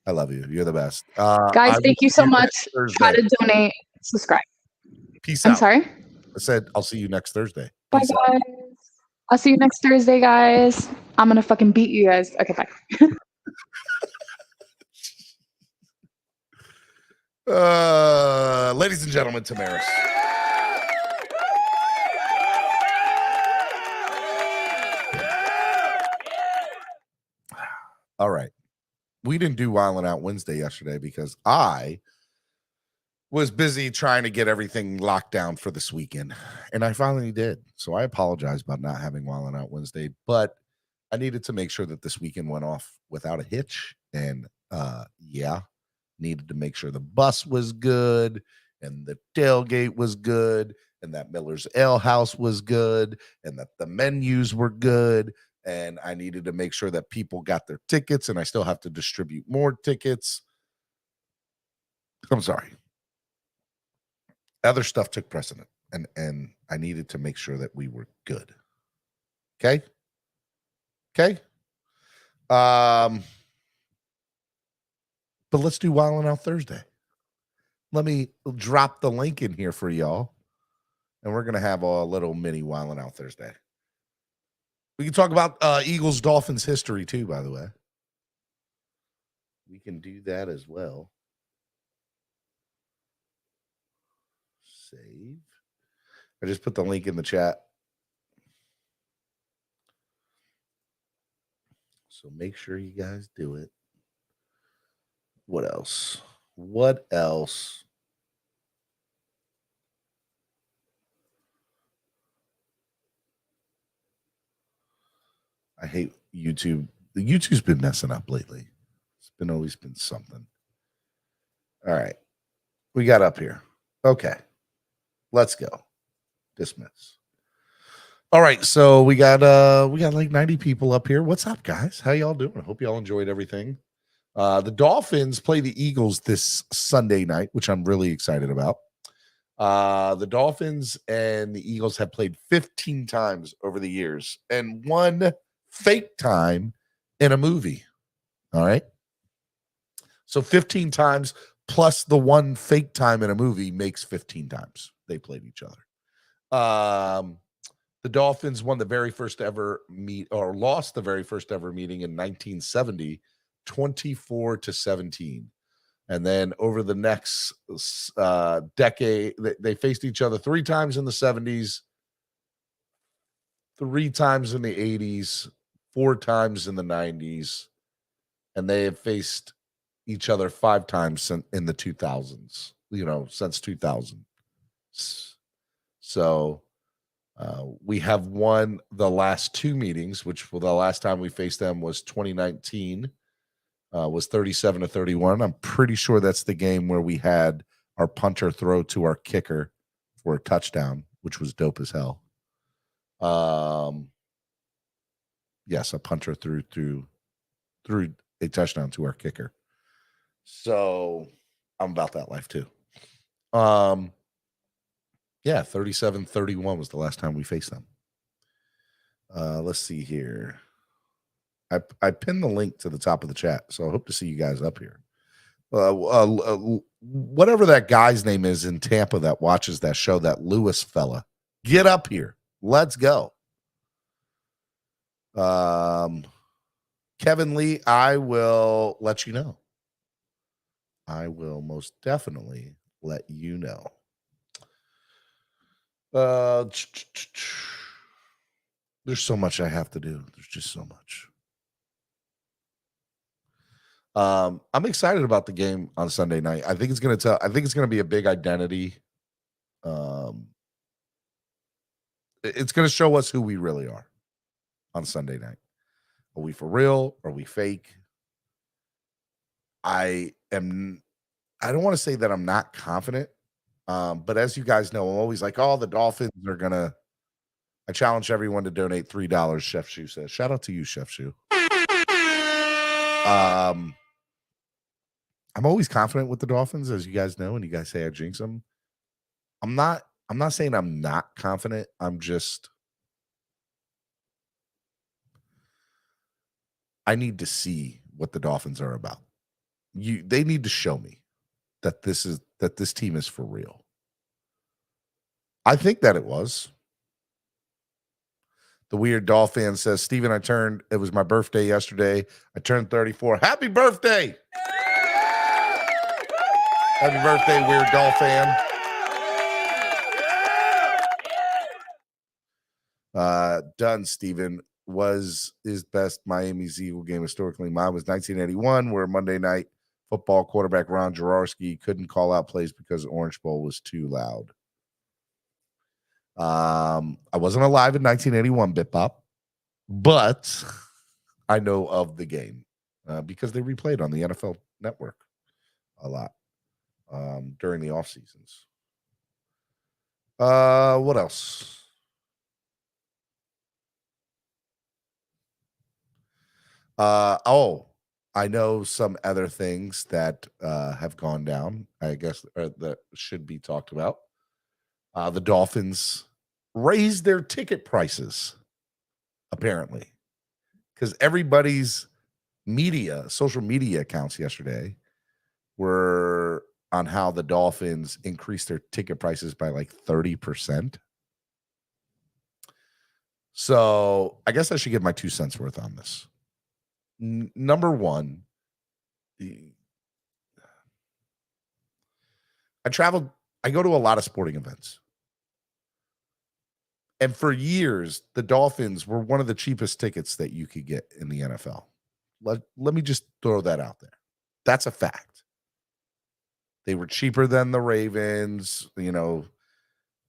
I love you. You're the best. Guys, thank you so much. Try to donate. Subscribe. Peace out. I'm sorry? I said I'll see you next Thursday. Bye, guys. I'll see you next Thursday, guys. I'm going to fucking beat you guys. Okay, bye. Ladies and gentlemen, Tamaris. All right. We didn't do Wildin' Out Wednesday yesterday because I was busy trying to get everything locked down for this weekend, and I finally did. So I apologize about not having Wildin' Out Wednesday, but I needed to make sure that this weekend went off without a hitch, and needed to make sure the bus was good and the tailgate was good and that Miller's Ale House was good and that the menus were good. And I needed to make sure that people got their tickets, and I still have to distribute more tickets. I'm sorry. Other stuff took precedent, and I needed to make sure that we were good. Okay? But let's do Wildin' Out Thursday. Let me drop the link in here for y'all, and we're going to have a little mini Wildin' Out Thursday. We can talk about Eagles Dolphins history too, by the way. We can do that as well. Save. I just put the link in the chat. So make sure you guys do it. What else? I hate YouTube. The YouTube's been messing up lately. It's always been something. All right. We got up here. Okay. Let's go. Dismiss. All right, so we got like 90 people up here. What's up, guys? How y'all doing? I hope y'all enjoyed everything. The Dolphins play the Eagles this Sunday night, which I'm really excited about. The Dolphins and the Eagles have played 15 times over the years and one fake time in a movie. All right. So 15 times plus the one fake time in a movie makes 15 times they played each other. The Dolphins won the very first ever lost the very first ever meeting in 1970, 24-17. And then over the next decade, they faced each other 3 times in the 70s, 3 times in the 80s, 4 times in the 90s, and they have faced each other 5 times in the 2000s, since 2000. So we have won the last 2 meetings, which the last time we faced them was 2019. Was 37-31. I'm pretty sure that's the game where we had our punter throw to our kicker for a touchdown, which was dope as hell. Yes, a punter threw a touchdown to our kicker. So I'm about that life too. Yeah, 37-31 was the last time we faced them. Let's see here. I pinned the link to the top of the chat, so I hope to see you guys up here. Whatever that guy's name is in Tampa that watches that show, that Lewis fella, get up here. Let's go. Kevin Lee, I will let you know. I will most definitely let you know. There's so much I have to do. There's just so much. I'm excited about the game on Sunday night. I think it's going to be a big identity. It's going to show us who we really are on Sunday night. Are we for real? Are we fake? I don't want to say that I'm not confident. But as you guys know, I'm always like, oh, the Dolphins are going to, I challenge everyone to donate $3. Chef Shoe says, shout out to you, Chef Shoe. I'm always confident with the Dolphins, as you guys know, and you guys say I jinx them. I'm not saying I'm not confident. I need to see what the Dolphins are about. They need to show me that this team is for real. I think that it was. The Weird Doll fan says, Steven, it was my birthday yesterday. I turned 34. Happy birthday! Happy birthday, Weird Doll fan. Done, Steven. Was his best Miami's Eagle game historically. Mine was 1981, where Monday Night Football quarterback Ron Jaworski couldn't call out plays because Orange Bowl was too loud. I wasn't alive in 1981, Bip Bop, but I know of the game because they replayed on the NFL Network a lot during the off seasons. What else? I know some other things that have gone down, I guess, that should be talked about. The Dolphins raised their ticket prices, apparently, because everybody's social media accounts yesterday were on how the Dolphins increased their ticket prices by like 30%. So I guess I should give my 2 cents worth on this. Number one, I go to a lot of sporting events. And for years, the Dolphins were one of the cheapest tickets that you could get in the NFL. Let me just throw that out there. That's a fact. They were cheaper than the Ravens,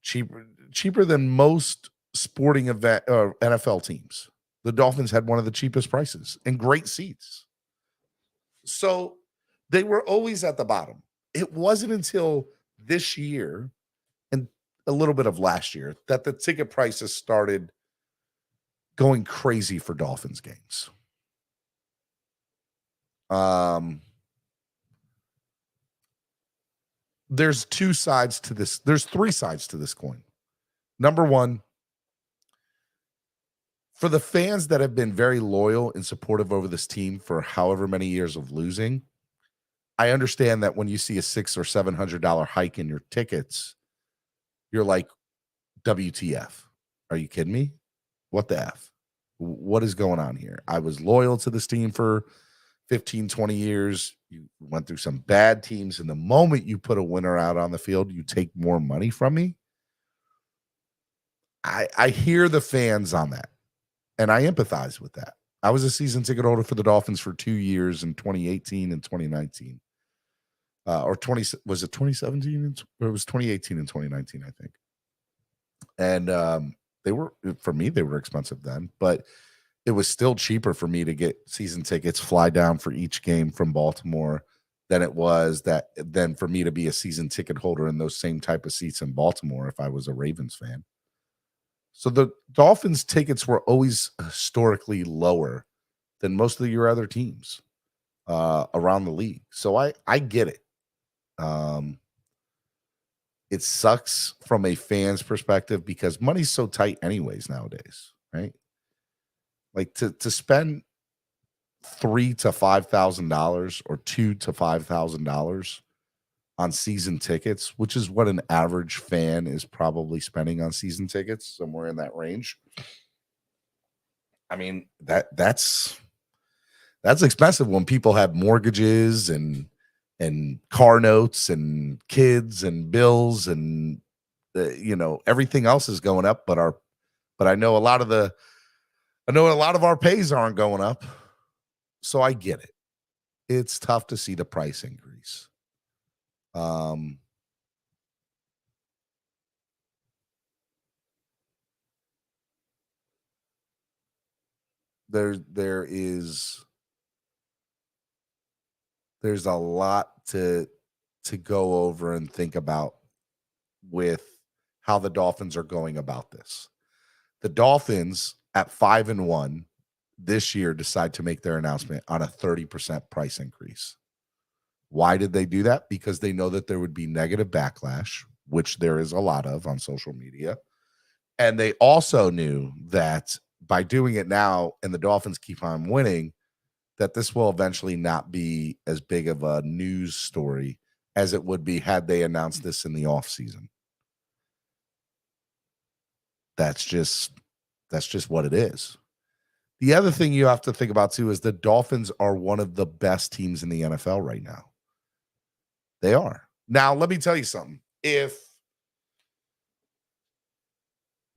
cheaper than most sporting event or NFL teams. The Dolphins had one of the cheapest prices and great seats. So they were always at the bottom. It wasn't until this year and a little bit of last year that the ticket prices started going crazy for Dolphins games. There's two sides to this. There's three sides to this coin. Number one, for the fans that have been very loyal and supportive over this team for however many years of losing, I understand that when you see a $600 or $700 hike in your tickets, you're like, WTF? Are you kidding me? What the F? What is going on here? I was loyal to this team for 15, 20 years. You went through some bad teams, and the moment you put a winner out on the field, you take more money from me. I hear the fans on that, and I empathize with that. I was a season ticket holder for the Dolphins for 2 years in 2018 and 2019. Was it 2017? Or it was 2018 and 2019, I think. And they were, for me, they were expensive then, but it was still cheaper for me to get season tickets, fly down for each game from Baltimore than for me to be a season ticket holder in those same type of seats in Baltimore if I was a Ravens fan. So the Dolphins tickets were always historically lower than most of your other teams around the league. So I get it. It sucks from a fan's perspective because money's so tight anyways nowadays, right? Like to spend $3,000 to $5,000 or $2,000 to $5,000 on season tickets, which is what an average fan is probably spending on season tickets, somewhere in that range. I mean, that's expensive when people have mortgages and car notes and kids and bills and everything else is going up, but I know a lot of our pays aren't going up. So I get it. It's tough to see the price increase. There's a lot to go over and think about with how the Dolphins are going about this. The Dolphins at 5-1 this year decide to make their announcement on a 30% price increase. Why did they do that? Because they know that there would be negative backlash, which there is a lot of on social media. And they also knew that by doing it now and the Dolphins keep on winning, that this will eventually not be as big of a news story as it would be had they announced this in the offseason. That's just what it is. The other thing you have to think about too is the Dolphins are one of the best teams in the NFL right now. They are. Now, let me tell you something. If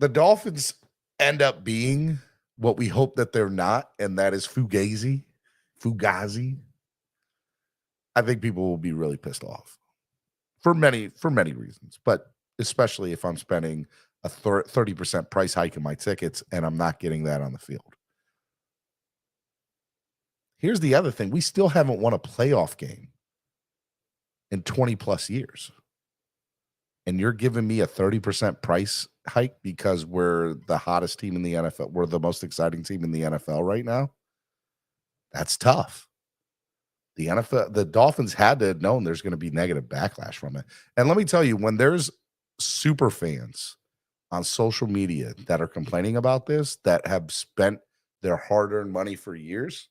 the Dolphins end up being what we hope that they're not, and that is Fugazi, I think people will be really pissed off for many reasons, but especially if I'm spending a 30% price hike in my tickets and I'm not getting that on the field. Here's the other thing. We still haven't won a playoff game in 20 plus years. And you're giving me a 30% price hike because we're the hottest team in the NFL. We're the most exciting team in the NFL right now. That's tough. The Dolphins had to have known there's going to be negative backlash from it. And let me tell you, when there's super fans on social media that are complaining about this, that have spent their hard-earned money for years,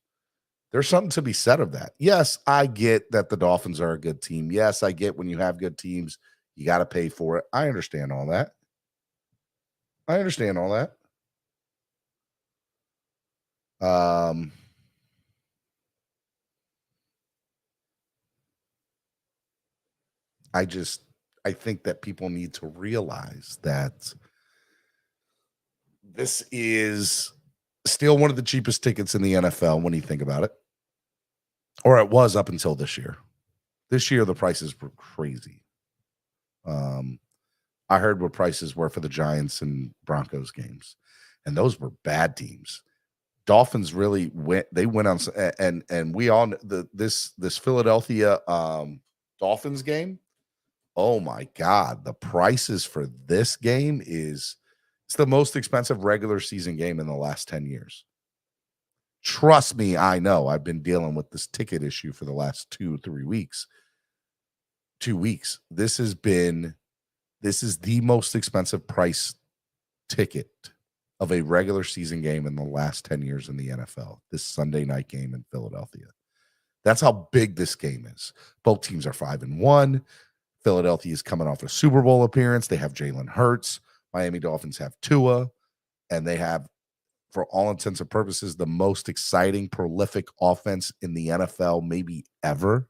there's something to be said of that. Yes, I get that the Dolphins are a good team. Yes, I get when you have good teams, you got to pay for it. I understand all that. I think that people need to realize that this is still one of the cheapest tickets in the NFL when you think about it. Or it was up until this year. This year, the prices were crazy. I heard what prices were for the Giants and Broncos games, and those were bad teams. Dolphins really went on, and we all this Philadelphia Dolphins game. Oh my God, the prices for this game is It's the most expensive regular season game in the last 10 years. Trust me, I know. I've been dealing with this ticket issue for the last 2 or 3 weeks. 2 weeks. This is the most expensive price ticket of a regular season game in the last 10 years in the NFL. This Sunday night game in Philadelphia. That's how big this game is. Both teams are 5-1. Philadelphia is coming off a Super Bowl appearance. They have Jalen Hurts. Miami Dolphins have Tua. And they have, for all intents and purposes, the most exciting, prolific offense in the NFL maybe ever.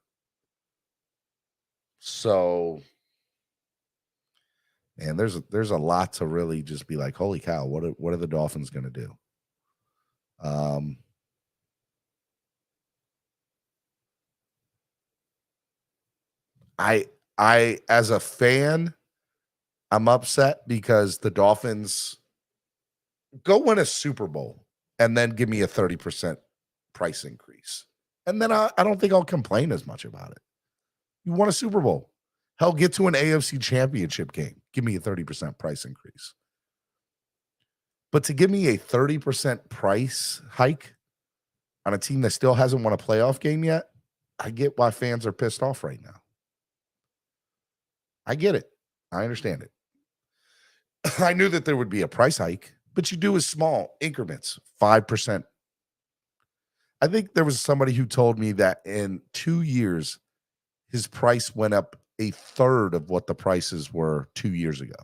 So, man, there's a lot to really just be like, holy cow, what are the Dolphins going to do? I as a fan, I'm upset because the Dolphins go win a Super Bowl and then give me a 30% price increase. And then I don't think I'll complain as much about it. You won a Super Bowl. Hell, get to an AFC championship game. Give me a 30% price increase. But to give me a 30% price hike on a team that still hasn't won a playoff game yet, I get why fans are pissed off right now. I get it. I understand it. I knew that there would be a price hike, but you do as small increments, 5%. I think there was somebody who told me that in 2 years, his price went up a third of what the prices were 2 years ago.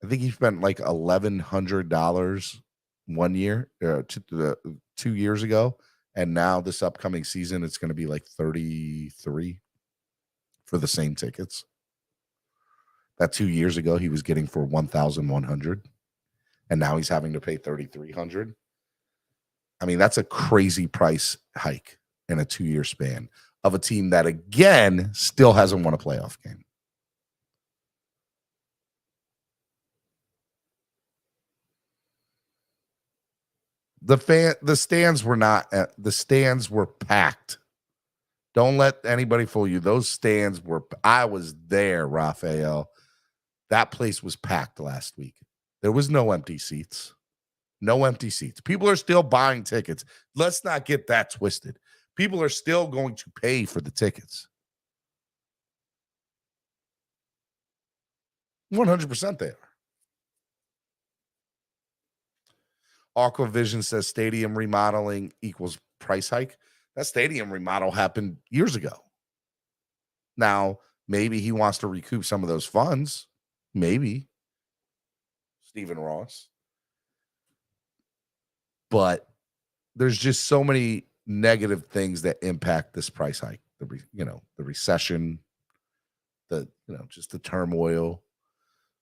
I think he spent like $1,100 1 year, 2 years ago. And now this upcoming season, it's going to be like 33 for the same tickets. That 2 years ago, he was getting for 1,100. And now he's having to pay 3,300. I mean, that's a crazy price hike in a 2-year span of a team that, again, still hasn't won a playoff game. The stands were packed. Don't let anybody fool you. Those stands were, I was there, Raphael. That place was packed last week. There was no empty seats. No empty seats. People are still buying tickets. Let's not get that twisted. People are still going to pay for the tickets. 100% they are. Aquavision says stadium remodeling equals price hike. That stadium remodel happened years ago. Now, maybe he wants to recoup some of those funds. Maybe. Stephen Ross. But there's just so many negative things that impact this price hike. The recession, just the turmoil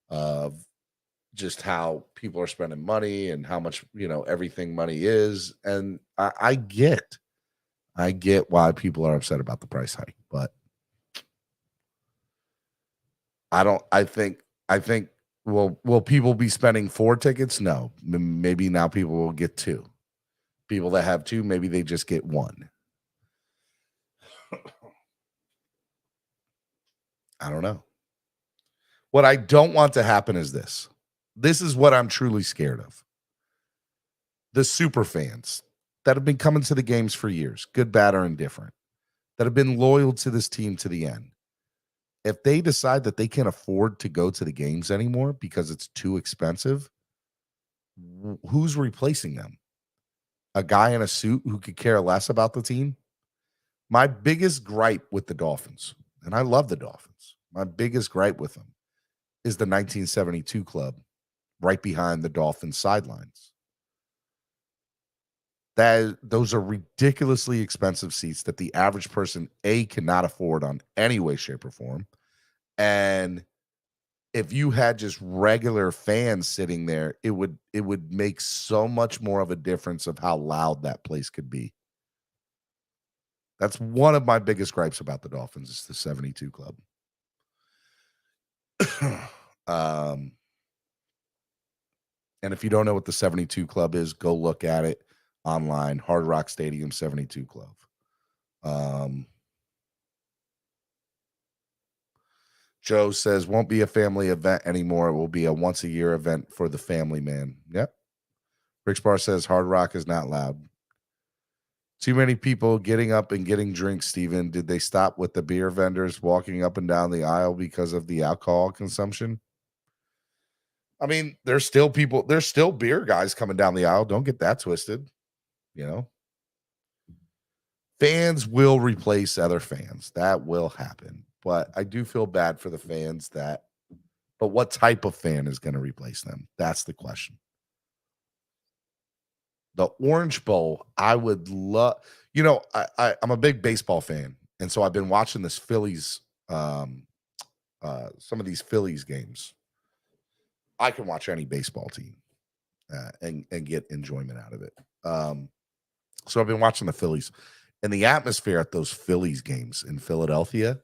of just how people are spending money and how much, everything money is. And I get why people are upset about the price hike, but I think, will people be spending 4 tickets? No, maybe now people will get 2. People that have 2, maybe they just get 1. I don't know. What I don't want to happen is this. This is what I'm truly scared of. The super fans that have been coming to the games for years, good, bad, or indifferent, that have been loyal to this team to the end. If they decide that they can't afford to go to the games anymore because it's too expensive, who's replacing them? A guy in a suit who could care less about the team? My biggest gripe with the Dolphins, and I love the Dolphins, my biggest gripe with them is the 1972 club right behind the Dolphins sidelines. Those are ridiculously expensive seats that the average person, A, cannot afford on any way, shape, or form. And if you had just regular fans sitting there, it would make so much more of a difference of how loud that place could be. That's one of my biggest gripes about the Dolphins is the 72 club. And if you don't know what the 72 club is, go look at it online. Hard Rock Stadium 72 club. Joe says, won't be a family event anymore. It will be a once-a-year event for the family, man. Yep. Rick Spar says, Hard Rock is not loud. Too many people getting up and getting drinks, Steven. Did they stop with the beer vendors walking up and down the aisle because of the alcohol consumption? I mean, there's still beer guys coming down the aisle. Don't get that twisted. You know, fans will replace other fans. That will happen. But I do feel bad for the fans but what type of fan is going to replace them? That's the question. The Orange Bowl, I would love, I'm a big baseball fan. And so I've been watching this Phillies, some of these Phillies games. I can watch any baseball team and get enjoyment out of it. So I've been watching the Phillies, and the atmosphere at those Phillies games in Philadelphia,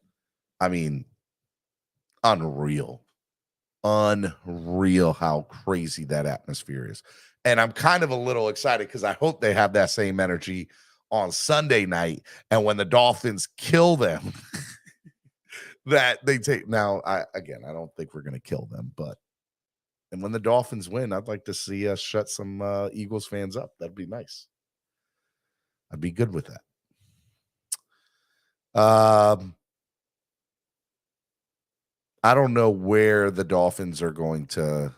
I mean, unreal how crazy that atmosphere is. And I'm kind of a little excited because I hope they have that same energy on Sunday night. And when the Dolphins kill them, that they take. Now, I don't think we're going to kill them, and when the Dolphins win, I'd like to see us shut some Eagles fans up. That'd be nice. I'd be good with that. I don't know where the Dolphins are going to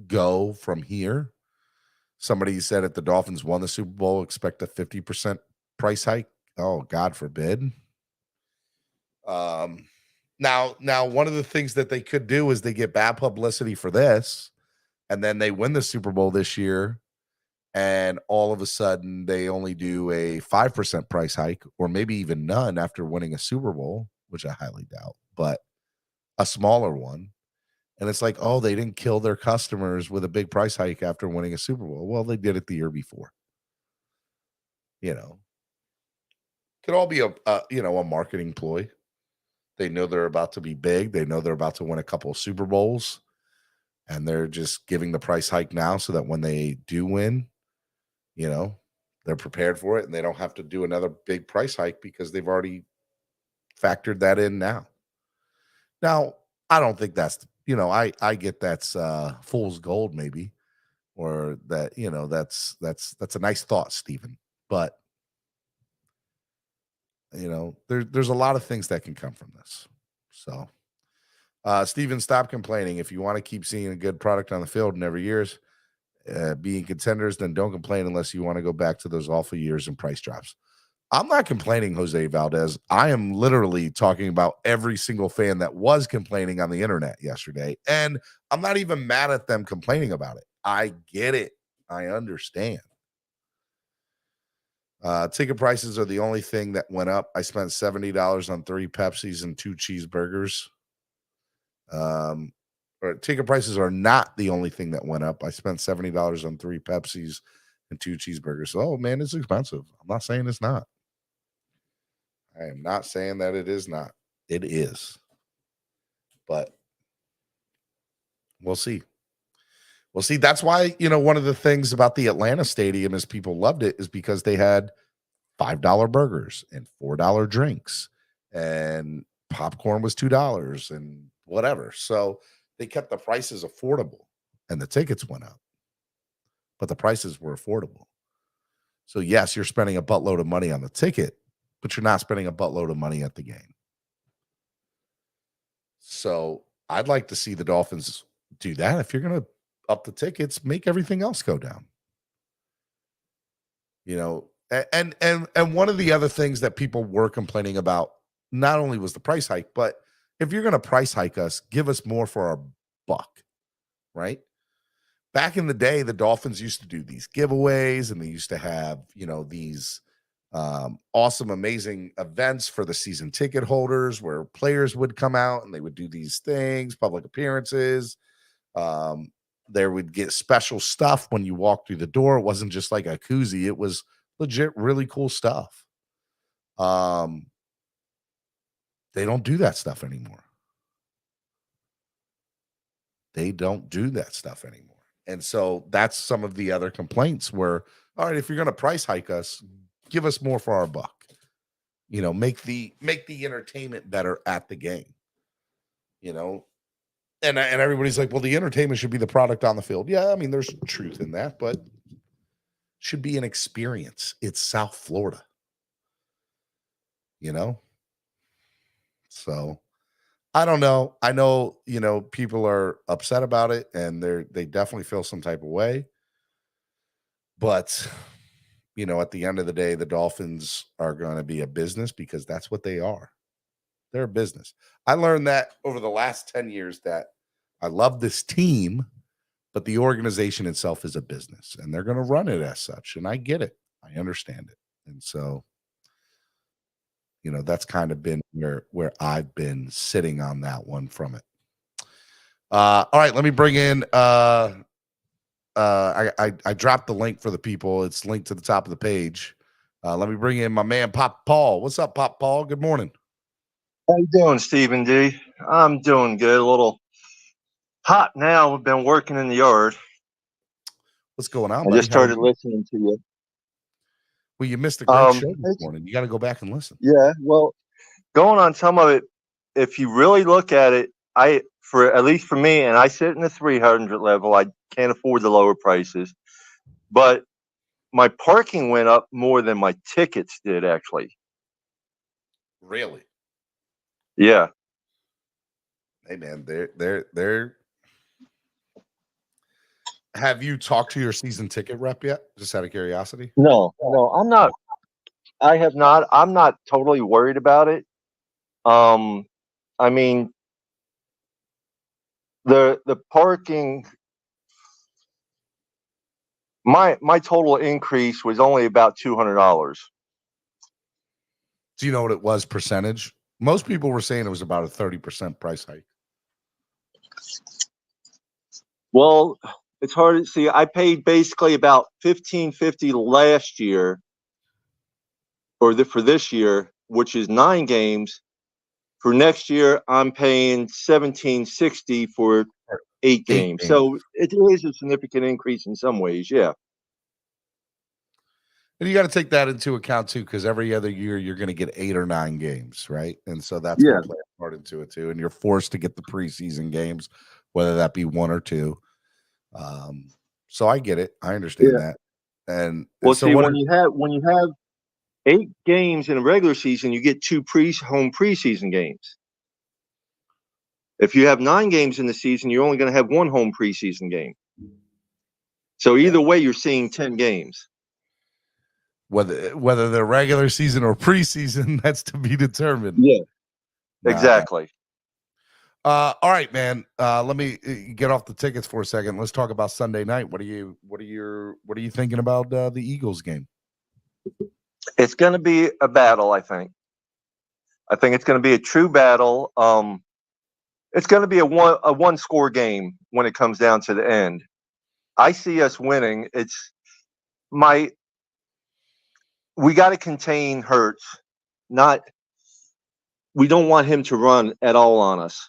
go from here. Somebody said if the Dolphins won the Super Bowl, expect a 50% price hike. Oh, God forbid. Now, one of the things that they could do is they get bad publicity for this, and then they win the Super Bowl this year, and all of a sudden they only do a 5% price hike, or maybe even none after winning a Super Bowl, which I highly doubt, but a smaller one. And it's like, oh, they didn't kill their customers with a big price hike after winning a Super Bowl. Well, they did it the year before. Could all be a marketing ploy. They know they're about to be big. They know they're about to win a couple of Super Bowls, and they're just giving the price hike now so that when they do win, they're prepared for it and they don't have to do another big price hike because they've already factored that in now. Now, I don't think that's, I get that's fool's gold maybe, or that, that's a nice thought, Stephen. But there's a lot of things that can come from this. So, Steven, stop complaining. If you want to keep seeing a good product on the field in every years, being contenders, then don't complain unless you want to go back to those awful years and price drops. I'm not complaining, Jose Valdez. I am literally talking about every single fan that was complaining on the internet yesterday. And I'm not even mad at them complaining about it. I get it. I understand. Ticket prices are the only thing that went up. I spent $70 on 3 Pepsis and 2 cheeseburgers. Or ticket prices are not the only thing that went up. I spent $70 on 3 Pepsis and 2 cheeseburgers. Oh, man, it's expensive. I'm not saying it's not. I am not saying that it is not. It is. But we'll see. We'll see. That's why, one of the things about the Atlanta Stadium is people loved it is because they had $5 burgers and $4 drinks, and popcorn was $2 and whatever. So they kept the prices affordable, and the tickets went up, but the prices were affordable. So yes, you're spending a buttload of money on the ticket, but you're not spending a buttload of money at the game. So I'd like to see the Dolphins do that. If you're going to up the tickets, make everything else go down. And one of the other things that people were complaining about not only was the price hike, but if you're going to price hike us, give us more for our buck, right? Back in the day, the Dolphins used to do these giveaways, and they used to have, these awesome, amazing events for the season ticket holders where players would come out and they would do these things, public appearances. There would get special stuff when you walk through the door. It wasn't just like a koozie. It was legit, really cool stuff. They don't do that stuff anymore. They don't do that stuff anymore. And so that's some of the other complaints where, all right, if you're going to price hike us, give us more for our buck. Make the entertainment better at the game. you know, and everybody's like, well, the entertainment should be the product on the field. Yeah, I mean, there's truth in that, but should be an experience. It's South Florida, you know? So I don't know. I know, people are upset about it and they definitely feel some type of way. But, at the end of the day, the Dolphins are going to be a business because that's what they are. They're a business. I learned that over the last 10 years that I love this team, but the organization itself is a business and they're going to run it as such. And I get it. I understand it. And so, that's kind of been where I've been sitting on that one from it. All right, let me bring in I dropped the link for the people. It's linked to the top of the page. Let me bring in my man Pop Paul. What's up, Pop Paul? Good morning. How you doing, Stephen D? I'm doing good. A little hot now. We've been working in the yard. What's going on, I buddy? just started listening to you. Well, you missed a great show this morning. You got to go back and listen. Yeah, well, going on some of it, if you really look at it, at least for me, and I sit in the 300 level, I can't afford the lower prices, but my parking went up more than my tickets did, actually. Really? Yeah. Hey, man, they're. Have you talked to your season ticket rep yet? Just out of curiosity. No, I'm not. I have not. I'm not totally worried about it. I mean, the parking. My total increase was only about $200. Do you know what it was percentage? Most people were saying it was about a 30% price hike. Well, it's hard to see. I paid basically about $1,550 last year, or for this year, which is 9 games. For next year, I'm paying $1,760 for 8 games. So it is a significant increase in some ways, yeah. And you got to take that into account too, because every other year you're going to get 8 or 9 games, right? And so that's going to play a part into it too. And you're forced to get the preseason games, whether that be 1 or 2. So I get it. I understand that. And well, so see, when you have 8 games in a regular season, you get 2 home preseason games. If you have 9 games in the season, you're only going to have 1 home preseason game. So either way, you're seeing 10 games. Whether they're regular season or preseason, that's to be determined. Yeah, exactly. All right, man. Let me get off the tickets for a second. Let's talk about Sunday night. What are you thinking about the Eagles game? It's going to be a battle, I think. I think it's going to be a true battle. It's going to be a one score game when it comes down to the end. I see us winning. We got to contain Hurts. We don't want him to run at all on us.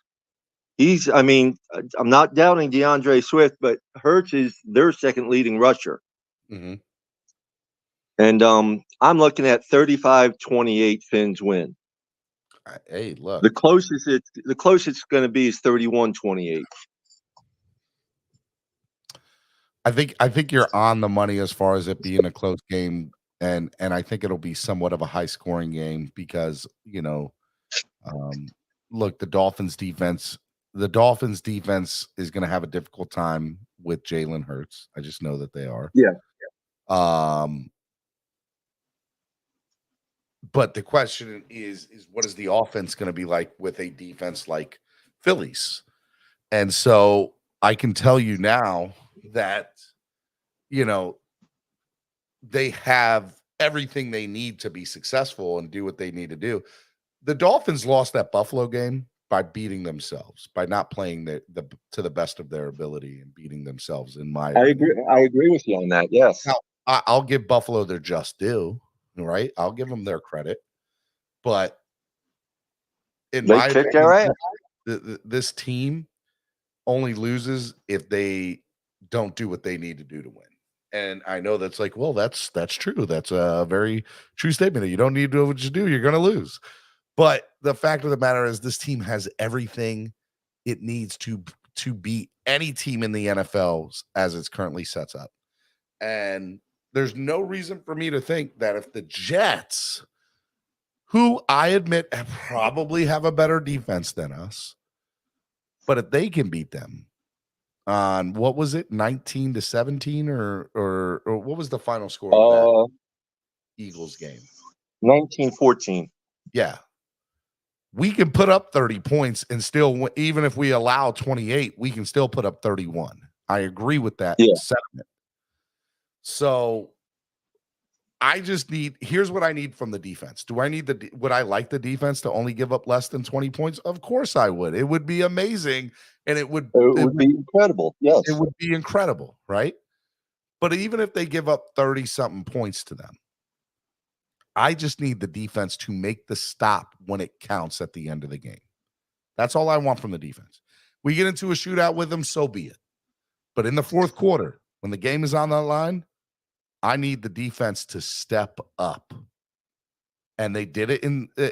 I'm not doubting DeAndre Swift, but Hurts is their second leading rusher. Mm-hmm. And I'm looking at 35-28 Fins win. Hey, look. The closest it's going to be is 31-28. I think you're on the money as far as it being a close game, and I think it'll be somewhat of a high scoring game because look, the Dolphins defense is going to have a difficult time with Jalen Hurts. I just know that they are. Yeah. But the question is what is the offense going to be like with a defense like Phillies? And so I can tell you now that, they have everything they need to be successful and do what they need to do. The Dolphins lost that Buffalo game by beating themselves, by not playing to the best of their ability and beating themselves. I agree with you on that. Yes. Now, I'll give Buffalo their just due. Right, I'll give them their credit, but in my opinion, this team only loses if they don't do what they need to do to win. And I know that's like, well, that's true. That's a very true statement. You don't need to do what you do, you're going to lose. But the fact of the matter is, this team has everything it needs to beat any team in the NFL as it's currently sets up. And there's no reason for me to think that if the Jets, who I admit probably have a better defense than us, but if they can beat them on, what was it, 19-17 or what was the final score of that Eagles game? 19-14. Yeah. We can put up 30 points and still, even if we allow 28, we can still put up 31. I agree with that sentiment. So I just here's what I need from the defense. Would I like the defense to only give up less than 20 points? Of course I would. It would be amazing. And it would be incredible. Yes. It would be incredible, right? But even if they give up 30-something points to them, I just need the defense to make the stop when it counts at the end of the game. That's all I want from the defense. We get into a shootout with them, so be it. But in the fourth quarter, when the game is on the line, I need the defense to step up. And they did it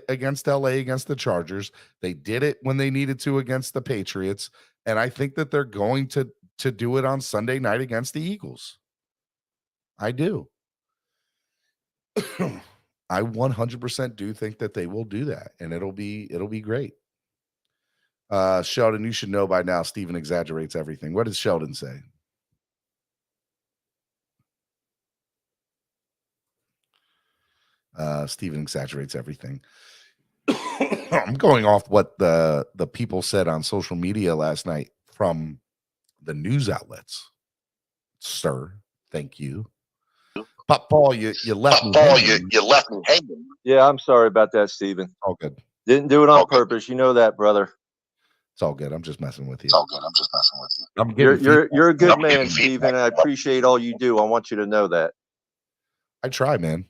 against LA, against the Chargers. They did it when they needed to against the Patriots. And I think that they're going to do it on Sunday night against the Eagles. I do. I 100% do think that they will do that, and it'll be great. Sheldon, you should know by now, Steven exaggerates everything. What did Sheldon say? Steven exaggerates everything. I'm going off what the people said on social media last night from the news outlets. Sir, thank you. But Paul, you left me hanging. You left me hanging. Yeah, I'm sorry about that, Steven. All good. Didn't do it on purpose. You know that, brother. It's all good. I'm just messing with you. It's all good. I'm just messing with you. You're a good man, Steven. I appreciate all you do. I want you to know that. I try, man.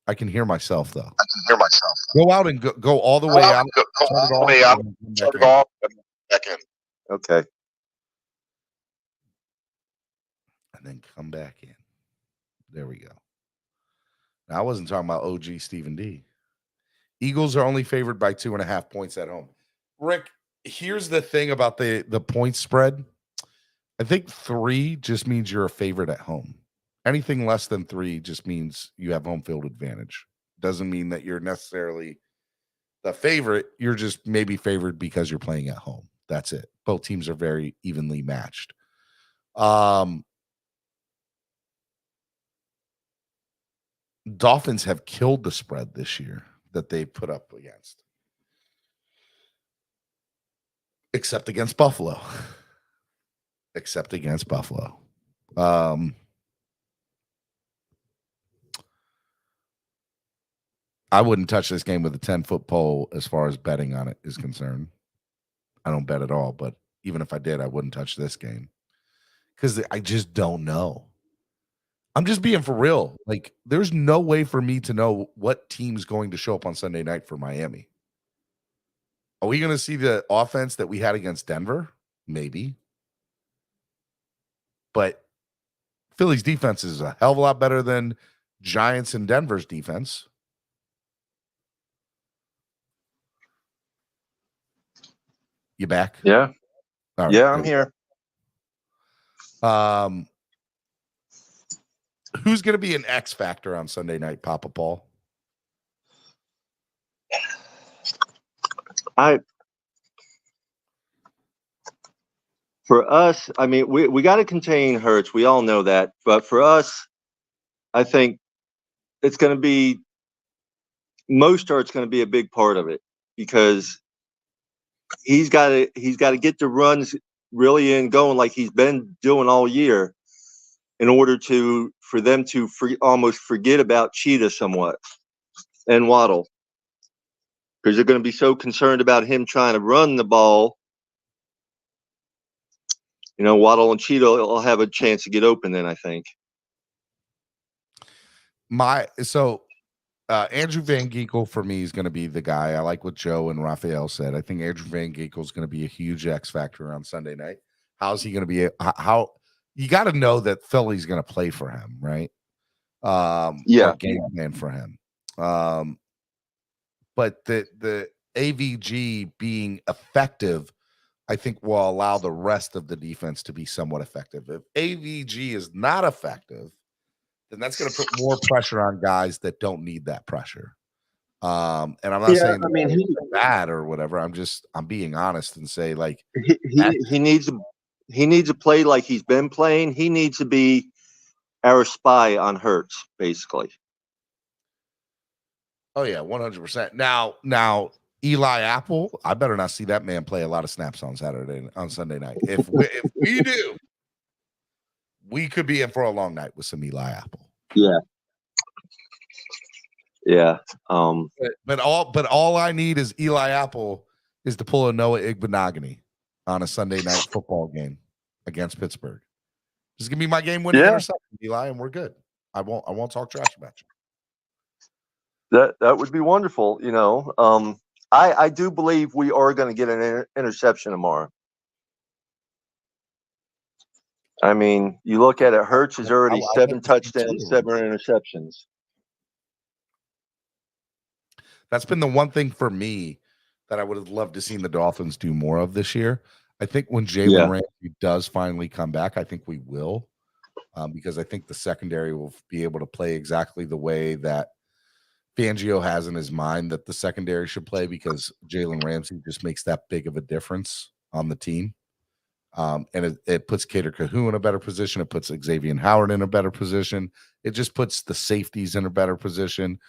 I can hear myself though. Go out and go all the way out. Turn it all the way out. Turn it off. Back in. Okay. And then come back in. There we go. Now, I wasn't talking about OG Stephen D. Eagles are only favored by 2.5 points at home. Rick, here's the thing about the point spread. I think 3 just means you're a favorite at home. Anything less than 3 just means you have home field advantage. Doesn't mean that you're necessarily the favorite. You're just maybe favored because you're playing at home. That's it. Both teams are very evenly matched. Dolphins have killed the spread this year that they put up against. Except against Buffalo. I wouldn't touch this game with a 10-foot pole as far as betting on it is concerned. I don't bet at all, but even if I did, I wouldn't touch this game because I just don't know. I'm just being for real. Like, there's no way for me to know what team's going to show up on Sunday night for Miami. Are we going to see the offense that we had against Denver? Maybe. But Philly's defense is a hell of a lot better than Giants and Denver's defense. You back? Yeah. All right, yeah, I'm here. Who's going to be an X factor on Sunday night, Papa Paul? For us, I mean, we got to contain Hurts. We all know that. But for us, I think it's going to be Mostert's going to be a big part of it because he's got to get the runs really in going like he's been doing all year in order for them to almost forget about Cheetah somewhat and Waddle, because they're going to be so concerned about him trying to run the ball. You know, Waddle and Cheetah will have a chance to get open then, I think. Andrew Van Ginkel for me is going to be the guy. I like what Joe and Raphael said. I think Andrew Van Ginkel is going to be a huge X factor on Sunday night. How's he going to be? How you got to know that Philly's going to play for him, right? Yeah, game plan for him. But the AVG being effective, I think will allow the rest of the defense to be somewhat effective. If AVG is not effective, then that's going to put more pressure on guys that don't need that pressure. And I'm not saying he's bad or whatever. I'm being honest and say like he needs to play like he's been playing. He needs to be our spy on Hurts, basically. Oh yeah, 100%. Now Eli Apple, I better not see that man play a lot of snaps on Sunday night. If we do, we could be in for a long night with some Eli Apple. Yeah. Yeah. But all I need is Eli Apple is to pull a Noah Igbenogany on a Sunday night football game against Pittsburgh. Just give me my game winning interception, Eli, and we're good. I won't talk trash about you. That would be wonderful, you know. I do believe we are going to get an interception tomorrow. I mean, you look at it, Hurts is already 7 touchdowns, 7 interceptions. That's been the one thing for me that I would have loved to see the Dolphins do more of this year. I think when Jalen Ramsey does finally come back, I think we will, because I think the secondary will be able to play exactly the way that Fangio has in his mind that the secondary should play, because Jalen Ramsey just makes that big of a difference on the team. And it puts Cater Cahoon in a better position. It puts Xavier Howard in a better position. It just puts the safeties in a better position.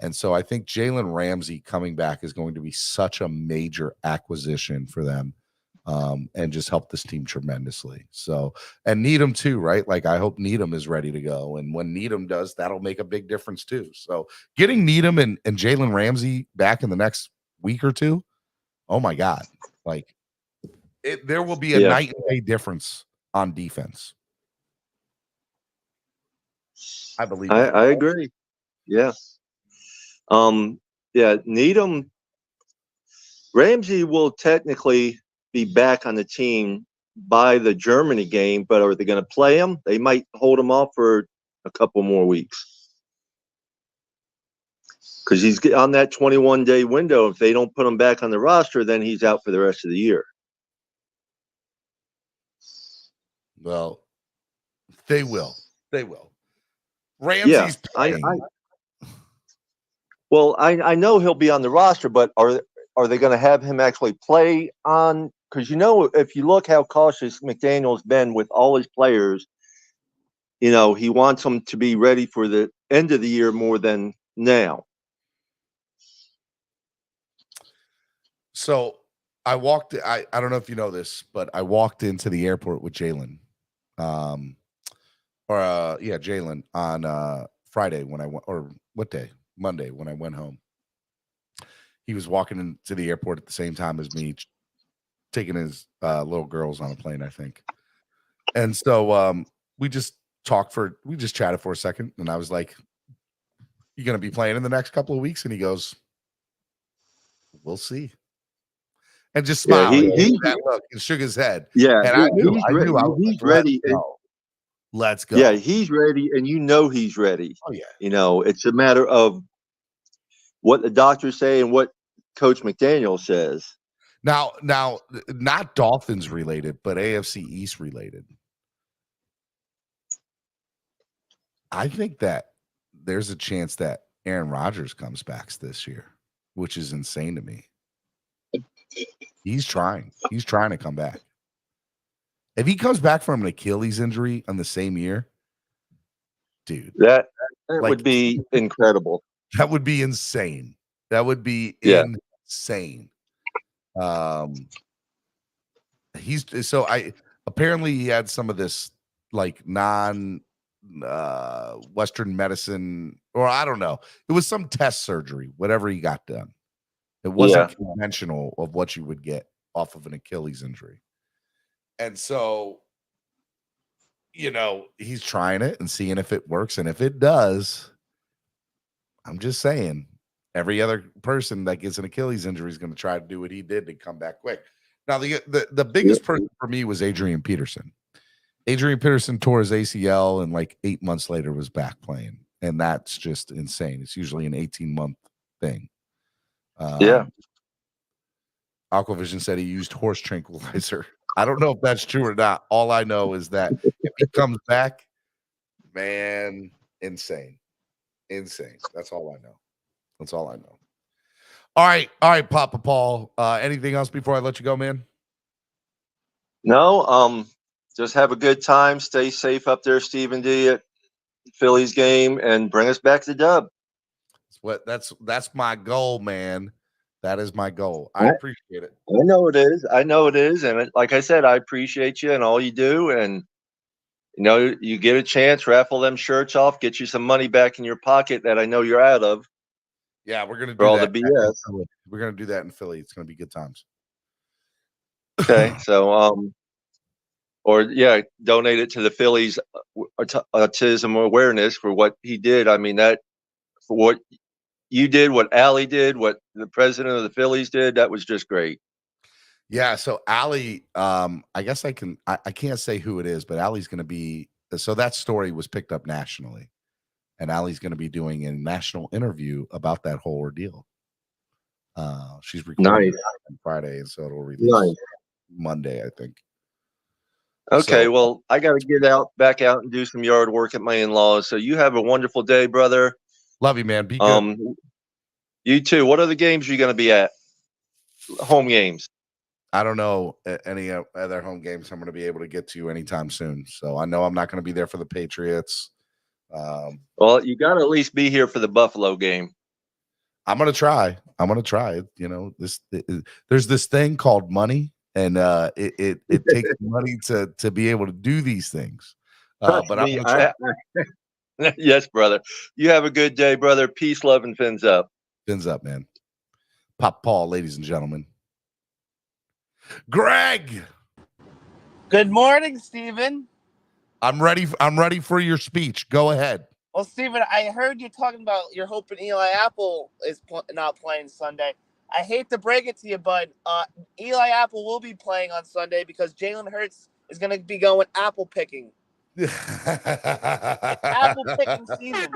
And so I think Jalen Ramsey coming back is going to be such a major acquisition for them, and just help this team tremendously. So, and Needham too, right? Like I hope Needham is ready to go. And when Needham does, that'll make a big difference too. So getting Needham and Jalen Ramsey back in the next week or two, oh my God. Like there will be a night and day difference on defense. I believe I agree. Yeah. Needham, Ramsey will technically be back on the team by the Germany game, but are they going to play him? They might hold him off for a couple more weeks because he's on that 21-day window. If they don't put him back on the roster, then he's out for the rest of the year. Well, they will. Ramsey's playing. I know he'll be on the roster, but are they going to have him actually play on? Because, you know, if you look how cautious McDaniel's been with all his players, you know, he wants them to be ready for the end of the year more than now. So I don't know if you know this, but I walked into the airport with Jalen. Jalen on Friday when I went, or what day? Monday when I went home. He was walking into the airport at the same time as me, taking his little girls on a plane, I think. And so we just chatted for a second, and I was like, "You gonna be playing in the next couple of weeks?" And he goes, "We'll see." And just smiled. That look and shook his head. Yeah, and I knew he's ready. Let's go. Yeah, he's ready, and you know he's ready. Oh yeah. You know, it's a matter of what the doctors say and what Coach McDaniel says. Now, not Dolphins related, but AFC East related. I think that there's a chance that Aaron Rodgers comes back this year, which is insane to me. He's trying to come back. If he comes back from an Achilles injury on the same year, dude, that would be incredible. That would be insane. Insane. Apparently he had some of this like Western medicine, or I don't know. It was some test surgery, whatever he got done. It wasn't conventional of what you would get off of an Achilles injury. And so, you know, he's trying it and seeing if it works. And if it does, I'm just saying, every other person that gets an Achilles injury is going to try to do what he did to come back quick. Now, the biggest person for me was Adrian Peterson. Adrian Peterson tore his ACL and like 8 months later was back playing. And that's just insane. It's usually an 18-month thing. Aquavision said he used horse tranquilizer. I don't know if that's true or not. All I know is that if he comes back, man, insane. That's all I know. All right, Papa Paul. Anything else before I let you go, man? No, just have a good time. Stay safe up there, Stephen D, at Phillies game, and bring us back the dub. That's my goal, man. That is my goal. I appreciate it. I know it is. And like I said, I appreciate you and all you do. And, you get a chance, raffle them shirts off, get you some money back in your pocket that I know you're out of. Yeah, we're going to do for all that. the BS. We're going to do that in Philly. It's going to be good times. Okay. So, donate it to the Phillies autism awareness for what he did. I mean, for what you did, what Allie did, what the president of the Phillies did, that was just great. Yeah, so Allie, I guess I can't say who it is, but Allie's going to be, so that story was picked up nationally, and Allie's going to be doing a national interview about that whole ordeal. She's recording on Friday, and so it'll release Monday, I think. Okay, well, I got to get back out and do some yard work at my in-laws. So you have a wonderful day, brother. Love you, man. Be good. You too. What other games are you going to be at? Home games. I don't know any other home games I'm going to be able to get to anytime soon. So I know I'm not going to be there for the Patriots. Well, you got to at least be here for the Buffalo game. I'm going to try. There's this thing called money, and it takes money to be able to do these things. But I'm going to try. Yes, brother. You have a good day, brother. Peace, love, and fins up. Fins up, man. Pop Paul, ladies and gentlemen. Greg. Good morning, Stephen. I'm ready for your speech. Go ahead. Well, Stephen, I heard you talking about you're hoping Eli Apple is not playing Sunday. I hate to break it to you, but Eli Apple will be playing on Sunday because Jalen Hurts is going to be going apple picking. Apple picking season.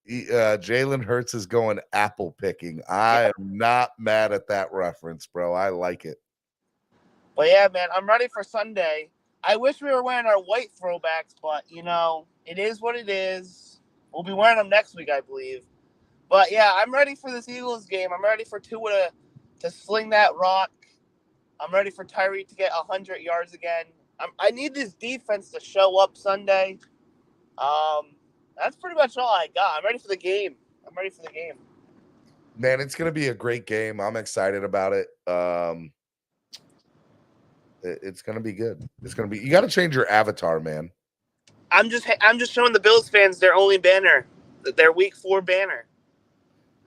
Jalen Hurts is going apple picking. I am not mad at that reference, bro. I like it. But yeah, man, I'm ready for Sunday. I wish we were wearing our white throwbacks, but it is what it is. We'll be wearing them next week, I believe. But yeah, I'm ready for this Eagles game. I'm ready for Tua to sling that rock. I'm ready for Tyree to get 100 yards again. I need this defense to show up Sunday. That's pretty much all I got. I'm ready for the game. Man, it's going to be a great game. I'm excited about it. It's going to be good. You got to change your avatar, man. I'm just showing the Bills fans their only banner, their Week 4 banner.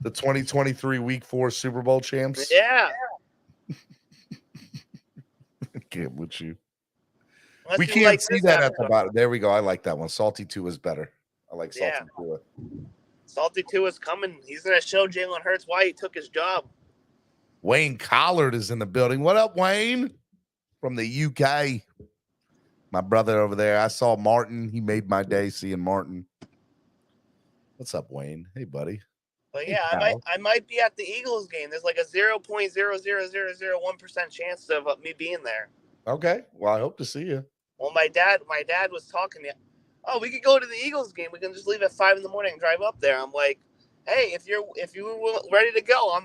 The 2023 Week 4 Super Bowl champs? Yeah. I can't with you. Unless we can't see that at the bottom. There we go. I like that one. Salty 2 is better. I like Salty 2. Salty 2 is coming. He's going to show Jalen Hurts why he took his job. Wayne Collard is in the building. What up, Wayne? From the UK. My brother over there. I saw Martin. He made my day seeing Martin. What's up, Wayne? Hey, buddy. But yeah, I might be at the Eagles game. There's like a 0.00001% chance of me being there. Okay. Well, I hope to see you. Well, my dad was talking to me. Oh, we could go to the Eagles game. We can just leave at 5 a.m. and drive up there. I'm like, hey, if you were ready to go, I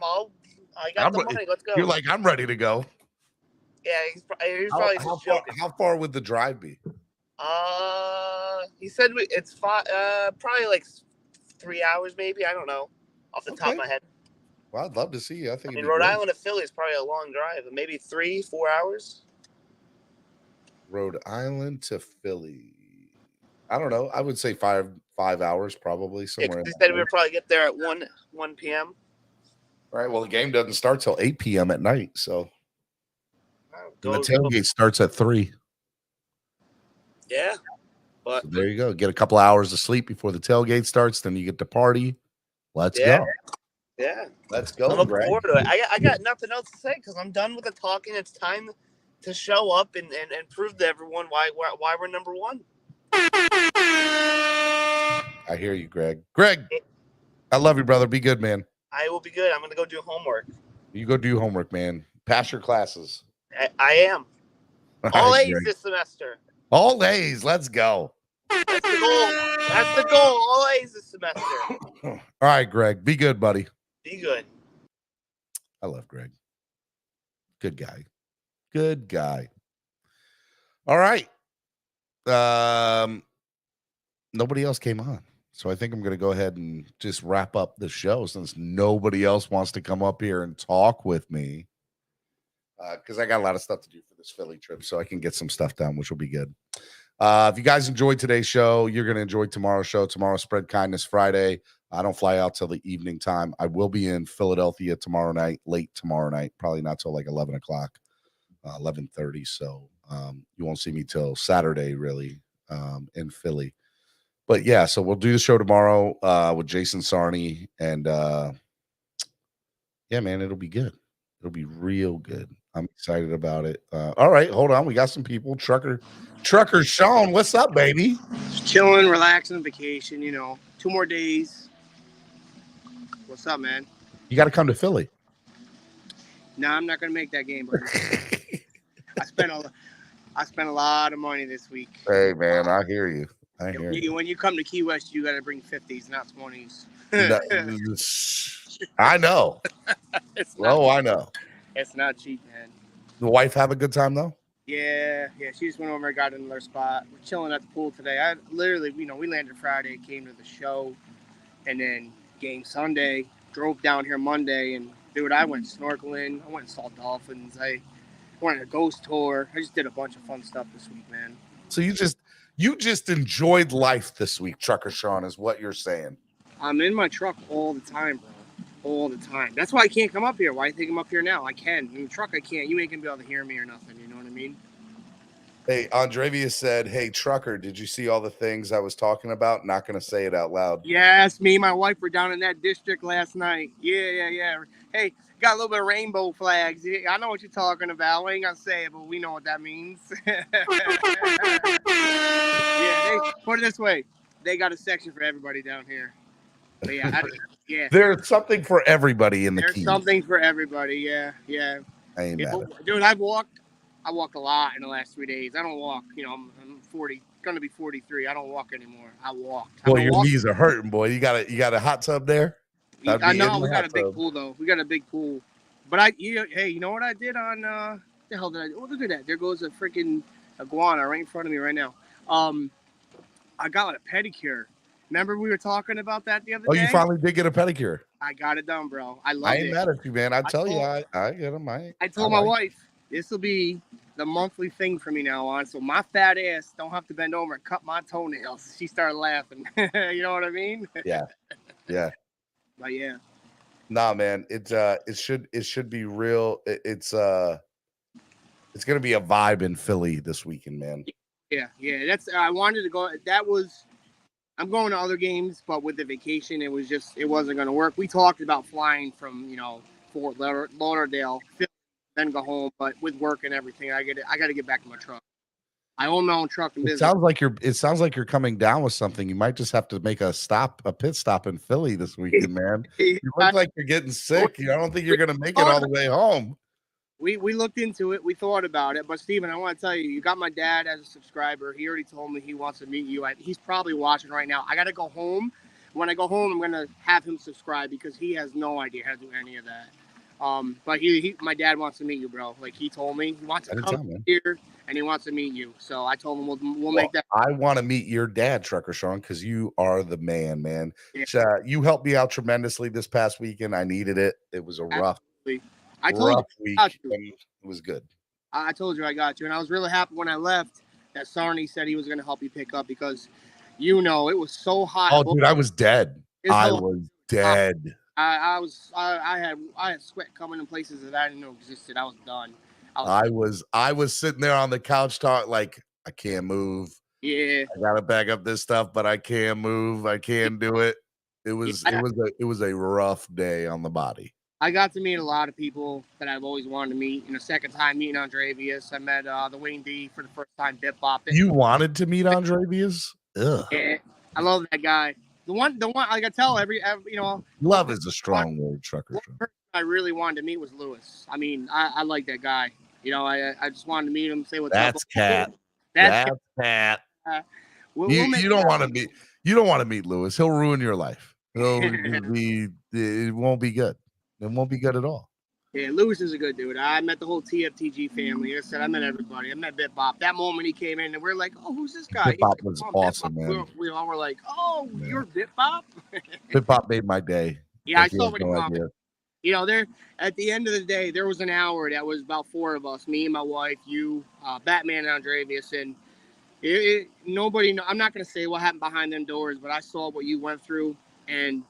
got the money. Let's go. You're like, I'm ready to go. Yeah, he's probably just joking. How far would the drive be? He said it's probably like 3 hours, maybe. I don't know, off the top of my head. Well, I'd love to see you. I think Rhode Island to Philly is probably a long drive, maybe 3-4 hours. Rhode Island to Philly. I don't know. I would say 5 hours, probably somewhere. They said we would probably get there at 1 p.m. All right. Well, the game doesn't start till 8 p.m. at night, so the tailgate starts at 3. Yeah, but so there you go. Get a couple hours of sleep before the tailgate starts. Then you get to party. Let's go. Yeah, let's go. I'm looking forward to it. I got nothing else to say because I'm done with the talking. It's time to show up and prove to everyone why we're number one. I hear you, Greg. Greg, I love you, brother. Be good, man. I will be good. I'm going to go do homework. You go do homework, man. Pass your classes. I am. All right, A's Greg. this semester. All A's. Let's go. That's the goal. That's the goal. All A's this semester. All right, Greg. Be good, buddy. Be good. I love Greg. Good guy. Good guy. All right. Nobody else came on. So I think I'm going to go ahead and just wrap up the show since nobody else wants to come up here and talk with me. Because I got a lot of stuff to do for this Philly trip, so I can get some stuff done, which will be good. If you guys enjoyed today's show, you're going to enjoy tomorrow's show. Tomorrow, Spread Kindness Friday. I don't fly out till the evening time. I will be in Philadelphia tomorrow night, late tomorrow night, probably not till like 11 o'clock, 11:30. So you won't see me till Saturday, really, in Philly. But yeah, so we'll do the show tomorrow with Jason Sarney, and yeah, man, it'll be good. It'll be real good. I'm excited about it. All right, hold on. We got some people. Trucker Sean, what's up, baby? Just chilling, relaxing, vacation. 2 more days. What's up, man? You got to come to Philly. No, I'm not gonna make that game, buddy. I spent a lot of money this week. Hey, man, I hear you. I hear you. When you come to Key West, you got to bring 50s, not 20s. I know. I know. It's not cheap, man. The wife have a good time though? Yeah. She just went over and got another spot. We're chilling at the pool today. I literally, we landed Friday, came to the show, and then game Sunday. Drove down here Monday, and dude, I went snorkeling. I went and saw dolphins. I went on a ghost tour. I just did a bunch of fun stuff this week, man. So you just enjoyed life this week, Trucker Sean, is what you're saying. I'm in my truck all the time, bro. All the time. That's why I can't come up here. Why I think I'm up here now? I can. In the truck, I can't. You ain't gonna be able to hear me or nothing. You know what I mean? Hey, Andravia said, "Hey, Trucker, did you see all the things I was talking about?" Not gonna say it out loud. Yes, me and my wife were down in that district last night. Yeah. Hey, got a little bit of rainbow flags. Yeah, I know what you're talking about. We ain't gonna say it, but we know what that means. Yeah, put it this way. They got a section for everybody down here. But yeah. There's something for everybody in the There's Keys. something for everybody. Yeah. I ain't mad at it. Dude, I walked a lot in the last 3 days. I don't walk. I'm 40, gonna be 43. I don't walk anymore. I walked. Boy, your knees are hurting, boy. You got a hot tub there? I know we got a big pool though. We got a big pool. But hey, you know what I did on the hell did I do? Oh, look at that. There goes a freaking iguana right in front of me right now. I got a pedicure. Remember we were talking about that the other day? Oh, you finally did get a pedicure. I got it done, bro. I love it. I ain't mad at you, man. I tell you, I get them. I told my wife, this will be the monthly thing for me now on, so my fat ass don't have to bend over and cut my toenails. She started laughing. You know what I mean? Yeah. But yeah. Nah, man. It should be real. It's gonna be a vibe in Philly this weekend, man. Yeah. I wanted to go. I'm going to other games, but with the vacation, it wasn't going to work. We talked about flying from, Fort Lauderdale, then go home. But with work and everything, I got to get back to my truck. I own my own truck and business. It sounds like you're coming down with something. You might just have to make a pit stop in Philly this weekend, man. You look like you're getting sick. I don't think you're going to make it all the way home. We looked into it. We thought about it. But, Steven, I want to tell you, you got my dad as a subscriber. He already told me he wants to meet you. He's probably watching right now. I got to go home. When I go home, I'm going to have him subscribe because he has no idea how to do any of that. But my dad wants to meet you, bro. Like he told me, he wants to come here and he wants to meet you. So I told him we'll make that. I want to meet your dad, Trucker Sean, because you are the man. Yeah. You helped me out tremendously this past weekend. I needed it. It was a rough week. It was good. I told you I got you, and I was really happy when I left that Sarney said he was going to help you pick up because, it was so hot. Oh, dude, I was dead. I had sweat coming in places that I didn't know existed. I was done. I was sitting there on the couch talking like I can't move. Yeah, I gotta back up this stuff, but I can't move. I can't do it. It was a rough day on the body. I got to meet a lot of people that I've always wanted to meet. Second time meeting Andrevius. I met the Wayne D for the first time. Bip Bop. You wanted to meet Andrevius? Ugh. Yeah, I love that guy. The one like I tell every love is a strong word, Trucker. One person I really wanted to meet was Lewis. I mean, I like that guy. I just wanted to meet him, say what's up. That's Cat. That's Cat. You don't want to meet. You don't want to meet Lewis. He'll ruin your life. It won't be good. It won't be good at all. Yeah, Lewis is a good dude. I met the whole TFTG family. Like I said, I met everybody. I met Bit Bop. That moment he came in, and we're like, "Oh, who's this guy?" Bit Bop was awesome, man. We all were like, "Oh, yeah. You're Bit Bop." Bit Bop made my day. Yeah, I saw what he commented. There at the end of the day, there was an hour that was about 4 of us, me and my wife, you, Batman, and Andrevius, and nobody. I'm not gonna say what happened behind them doors, but I saw what you went through, and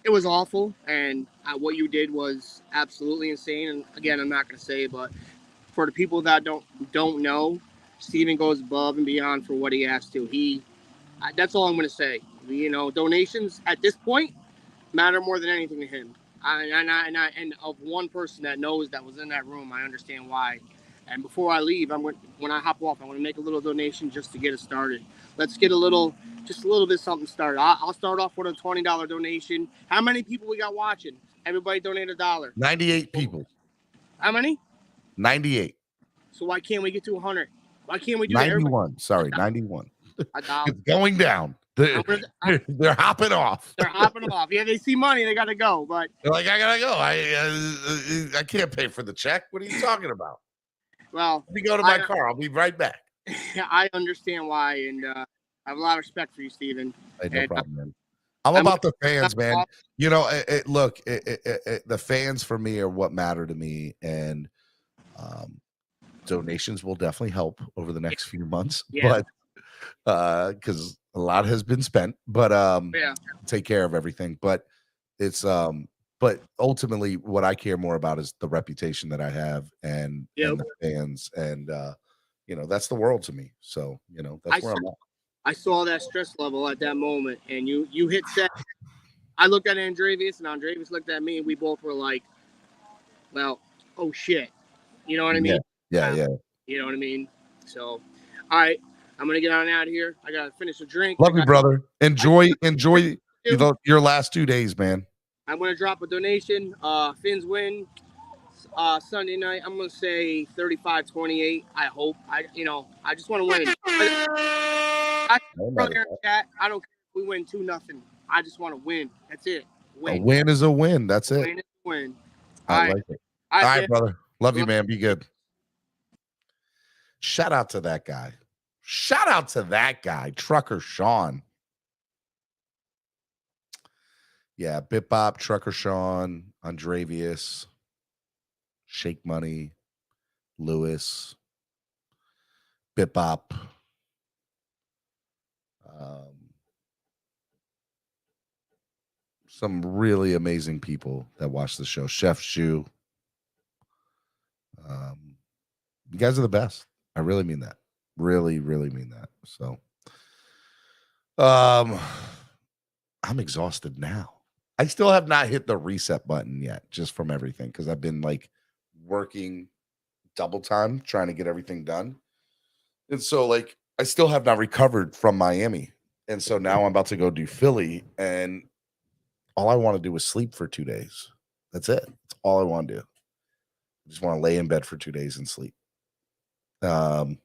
it was awful, and what you did was absolutely insane. And again, I'm not going to say it, but for the people that don't know, Steven goes above and beyond for what he has to. That's all I'm going to say. Donations at this point matter more than anything to him. And of one person that knows that was in that room, I understand why. And before I leave, when I hop off, I want to make a little donation just to get it started. Let's get just a little bit something started. I'll start off with a $20 donation. How many people we got watching? Everybody donate $1. 98 people. How many? 98. So why can't we get to 100? Why can't we do 91? That? Sorry, 91. $1. It's going down. They're hopping off. They're hopping off. Yeah, they see money, they got to go. But they're like, I gotta go. I can't pay for the check. What are you talking about? Well, let me go to my car. I'll be right back. I understand why, and I have a lot of respect for you, Steven. Hey, no problem, man. I'm about the fans, man. Look, the fans for me are what matter to me, and donations will definitely help over the next few months. Yeah. But because a lot has been spent, but take care of everything. But it's but ultimately what I care more about is the reputation that I have and the fans, and that's the world to me. So that's where I'm at. I saw that stress level at that moment, and you hit set. I looked at Andrevius, and Andrevius looked at me, and we both were like, well, oh shit. You know what I mean? Yeah. You know what I mean? So, all right, I'm going to get on out of here. I got to finish a drink. Love you, brother. Enjoy your last 2 days, man. I'm going to drop a donation. Fins win Sunday night. I'm going to say 35-28. I hope. I just want to win. I don't care if we win 2-0. I just want to win. That's it. Win. A win is a win. That's it. Win is a win. I like it. All right, brother. Love you, man. Be good. Shout out to that guy. Trucker Sean. Yeah, Bit Bop, Trucker Sean, Andrevius, Shake Money, Lewis, Bit Bop. Some really amazing people that watch the show. Chef Shoe. You guys are the best. I really mean that. Really, really mean that. So, I'm exhausted now. I still have not hit the reset button yet, just from everything, because I've been working double time trying to get everything done. And so I still have not recovered from Miami. And so now I'm about to go do Philly, and all I want to do is sleep for 2 days. That's it. That's all I want to do. I just want to lay in bed for 2 days and sleep. But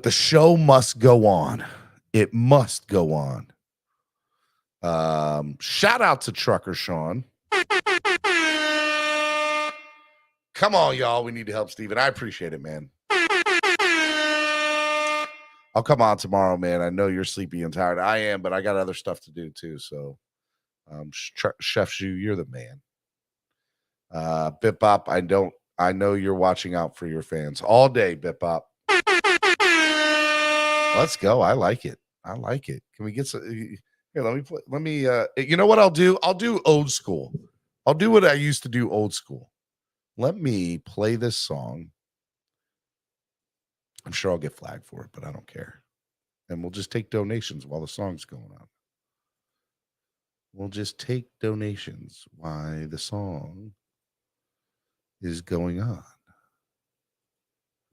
the show must go on. It must go on. Shout out to Trucker Sean. Come on, y'all. We need to help Steven. I appreciate it, man. I'll come on tomorrow, man. I know you're sleepy and tired. I am, but I got other stuff to do too. So, Chef Shoe, you're the man. Bip Bop, I know you're watching out for your fans all day, Bip Bop. Let's go. I like it. Can we get some? Here, let me play. You know what I'll do? I'll do old school. I'll do what I used to do old school. Let me play this song. I'm sure I'll get flagged for it, but I don't care. And we'll just take donations while the song's going on. We'll just take donations while the song is going on.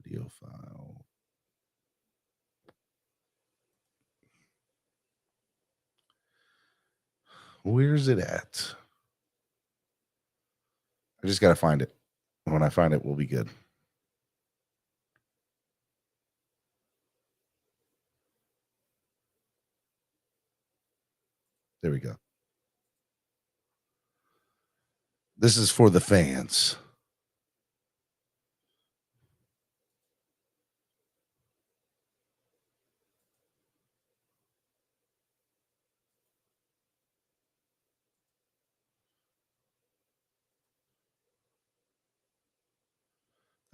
Video file. Where's it at? I just got to find it. When I find it, we'll be good. There we go. This is for the fans.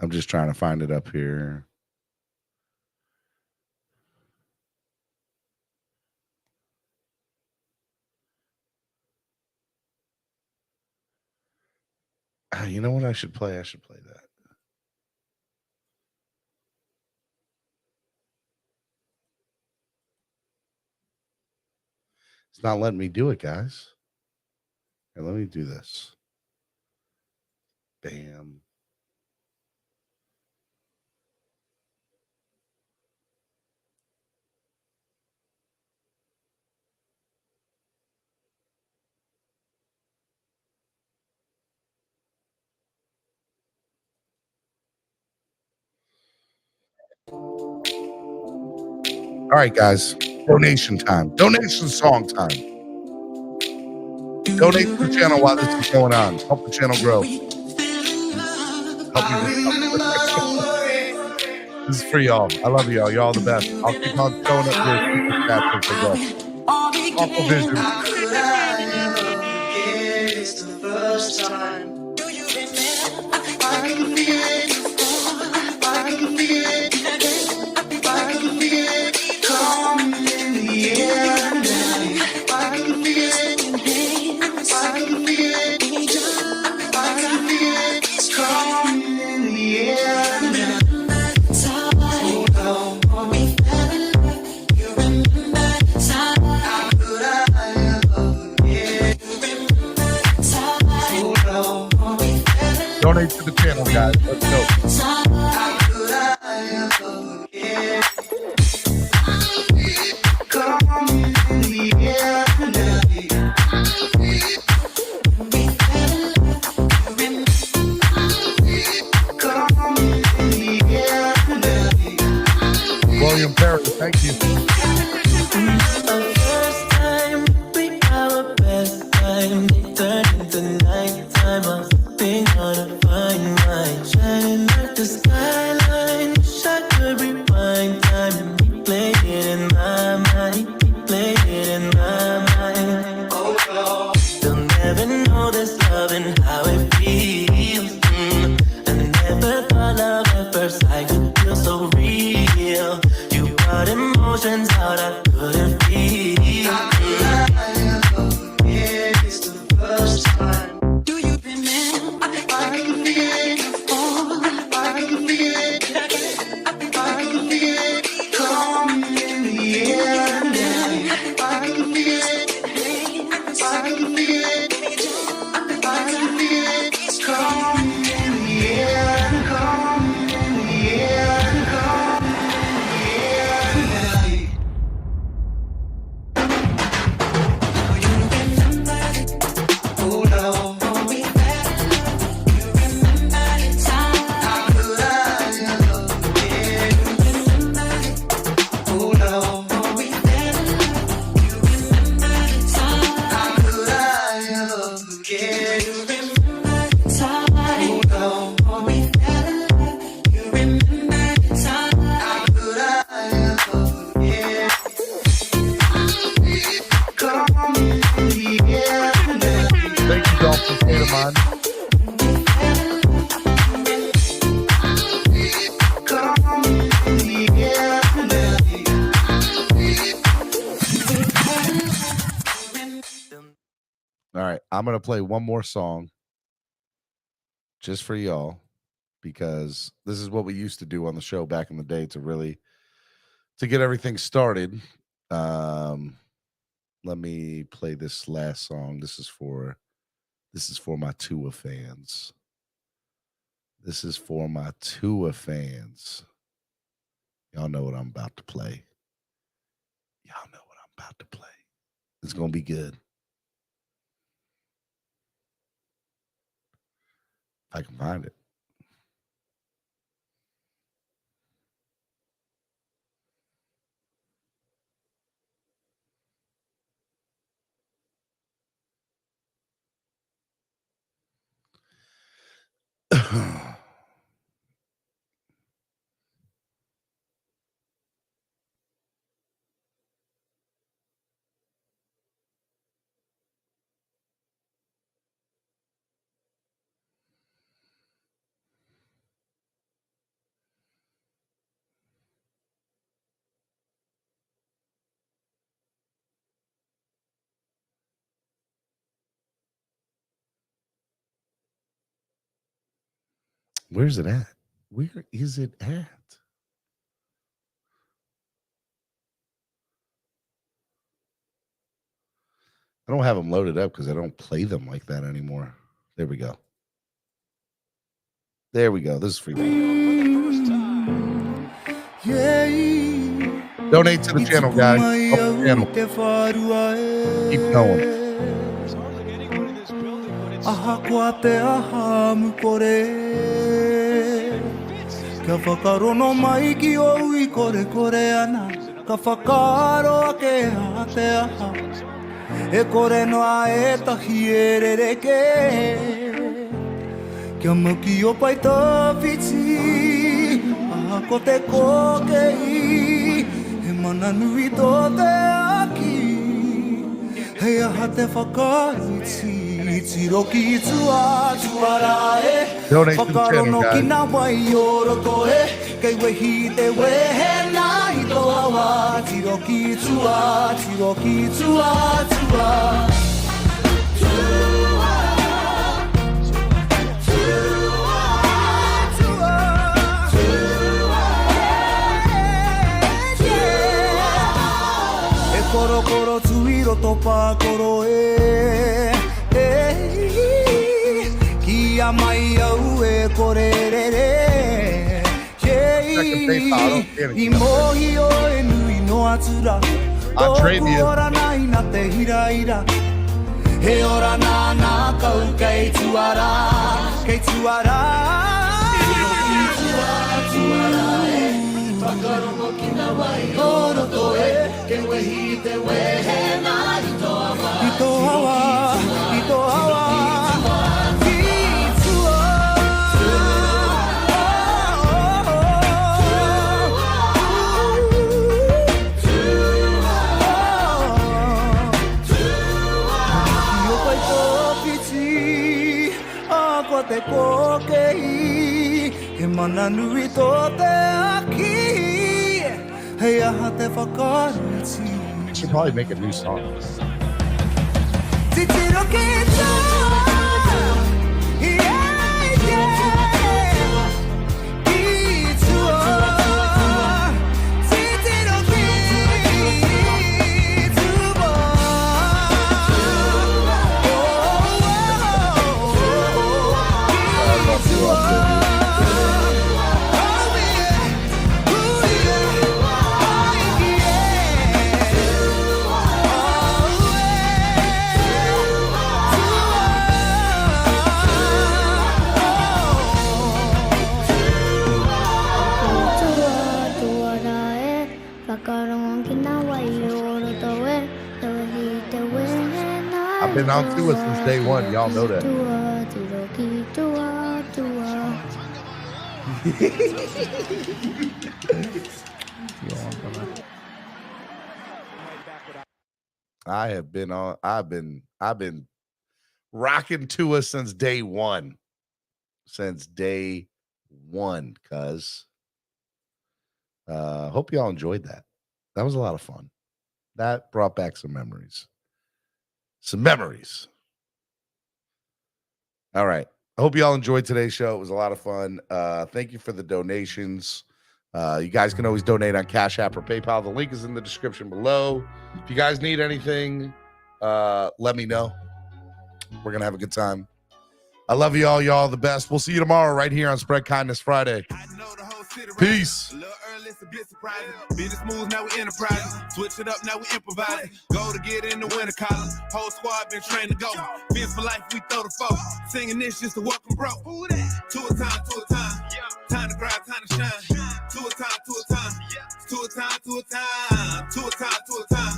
I'm just trying to find it up here. You know what I should play? I should play that. It's not letting me do it, guys. Here, let me do this. Bam. All right, guys. Donation time. Donation song time. Donate to the channel while this is going on. Help the channel grow. Help me. This is for y'all. I love y'all. Y'all the best. I'll keep on showing up your super chats as they go. Awful vision. It's the first time. Do you remember? I can feel it. I can feel it. I can feel it coming in the air tonight. I can feel it. I can feel it. I can feel it. It's coming in the air tonight. Donate to the channel, guys. Let's go. William Perry, thank you. First time we our best time, they turned into nighttime. I'm sitting on a fine wine, shining like the skyline. Wish I could rewind time and replay it in my mind, replay it in my mind. Oh, oh. They'll never know this love and how it feels. I never thought love at first sight could feel so real. You brought emotions out I couldn't feel. It's the first time. Do you remember? I can feel it. Oh, I can feel it. I can feel it coming in the air tonight. I can feel it. I can feel it. I can feel it. It's coming in the air, coming in the air, coming in the air tonight. Oh no. Thank you, Dolphins. State of mind. All right, I'm going to play one more song just for y'all because this is what we used to do on the show back in the day to get everything started. Let me play this last song. This is for my Tua fans. This is for my Tua fans. Y'all know what I'm about to play. Y'all know what I'm about to play. It's going to be good. I can find it. Where's it at? Where is it at? I don't have them loaded up because I don't play them like that anymore. There we go. There we go. This is for you. Donate to the channel, guys. Help the channel. Keep going. E kore noa e tahi e rereke Kia muki o pai tawhiti Aha ko te kokei He mana nui tō te aki Hei aha te whakaiti Tiro ki tua tuara e Whakarono ki nā wai o roto e Kei wehi te wehe nā i tō awa Tiro ki tua, tiro ki tua, tua E koro koro tuiro to pākoro e Kia mai au e korerere I mohi o e nui no atura Tōku ora nai na te hira ira He ora nā nā kau kei tuara Kei tuara Tuara e Whakarongo ki nā wai o roto e Ke wehi te wehe nā i tō awa I tō awa, i tō awa Te kokei He mana nui tō te aki Hei aha te whakariti You should probably make a new song. Titiro ki tā Yeah, yeah Ki tua Titiro ki tua I've been on to it since day one. Y'all know that. I've been rocking to us since day one. Since day one, cuz. Hope y'all enjoyed that. That was a lot of fun. That brought back some memories. Some memories. All right. I hope you all enjoyed today's show. It was a lot of fun. Thank you for the donations. You guys can always donate on Cash App or PayPal. The link is in the description below. If you guys need anything, let me know. We're going to have a good time. I love you all. Y'all the best. We'll see you tomorrow right here on Spread Kindness Friday. Peace. it's a bit surprising. Business moves, now we enterprising. Switch it up, now we improvising. Go to get in the winter collar. Whole squad been trained to go. Fence for life, we throw the foe. Singing this just to welcome bro. To a time, to a time. Time to grind, time to shine. To a time, to a time. To a time, to a time. To a time, to a time.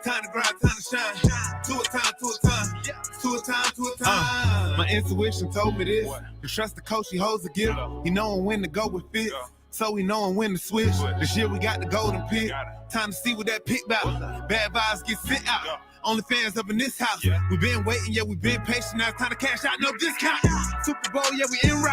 Time to grind, time to shine. To a time, to a time. To a time, to a time. My intuition told me this. To trust the coach, he holds the gift. He knowing when to go with fits. So we knowing when to switch. This year we got the golden pick. Time to see what that pick about. Bad vibes get sent out. Only fans up in this house. We been waiting, yeah, we been patient. Now it's time to cash out, no discount. Super Bowl, yeah, we in route.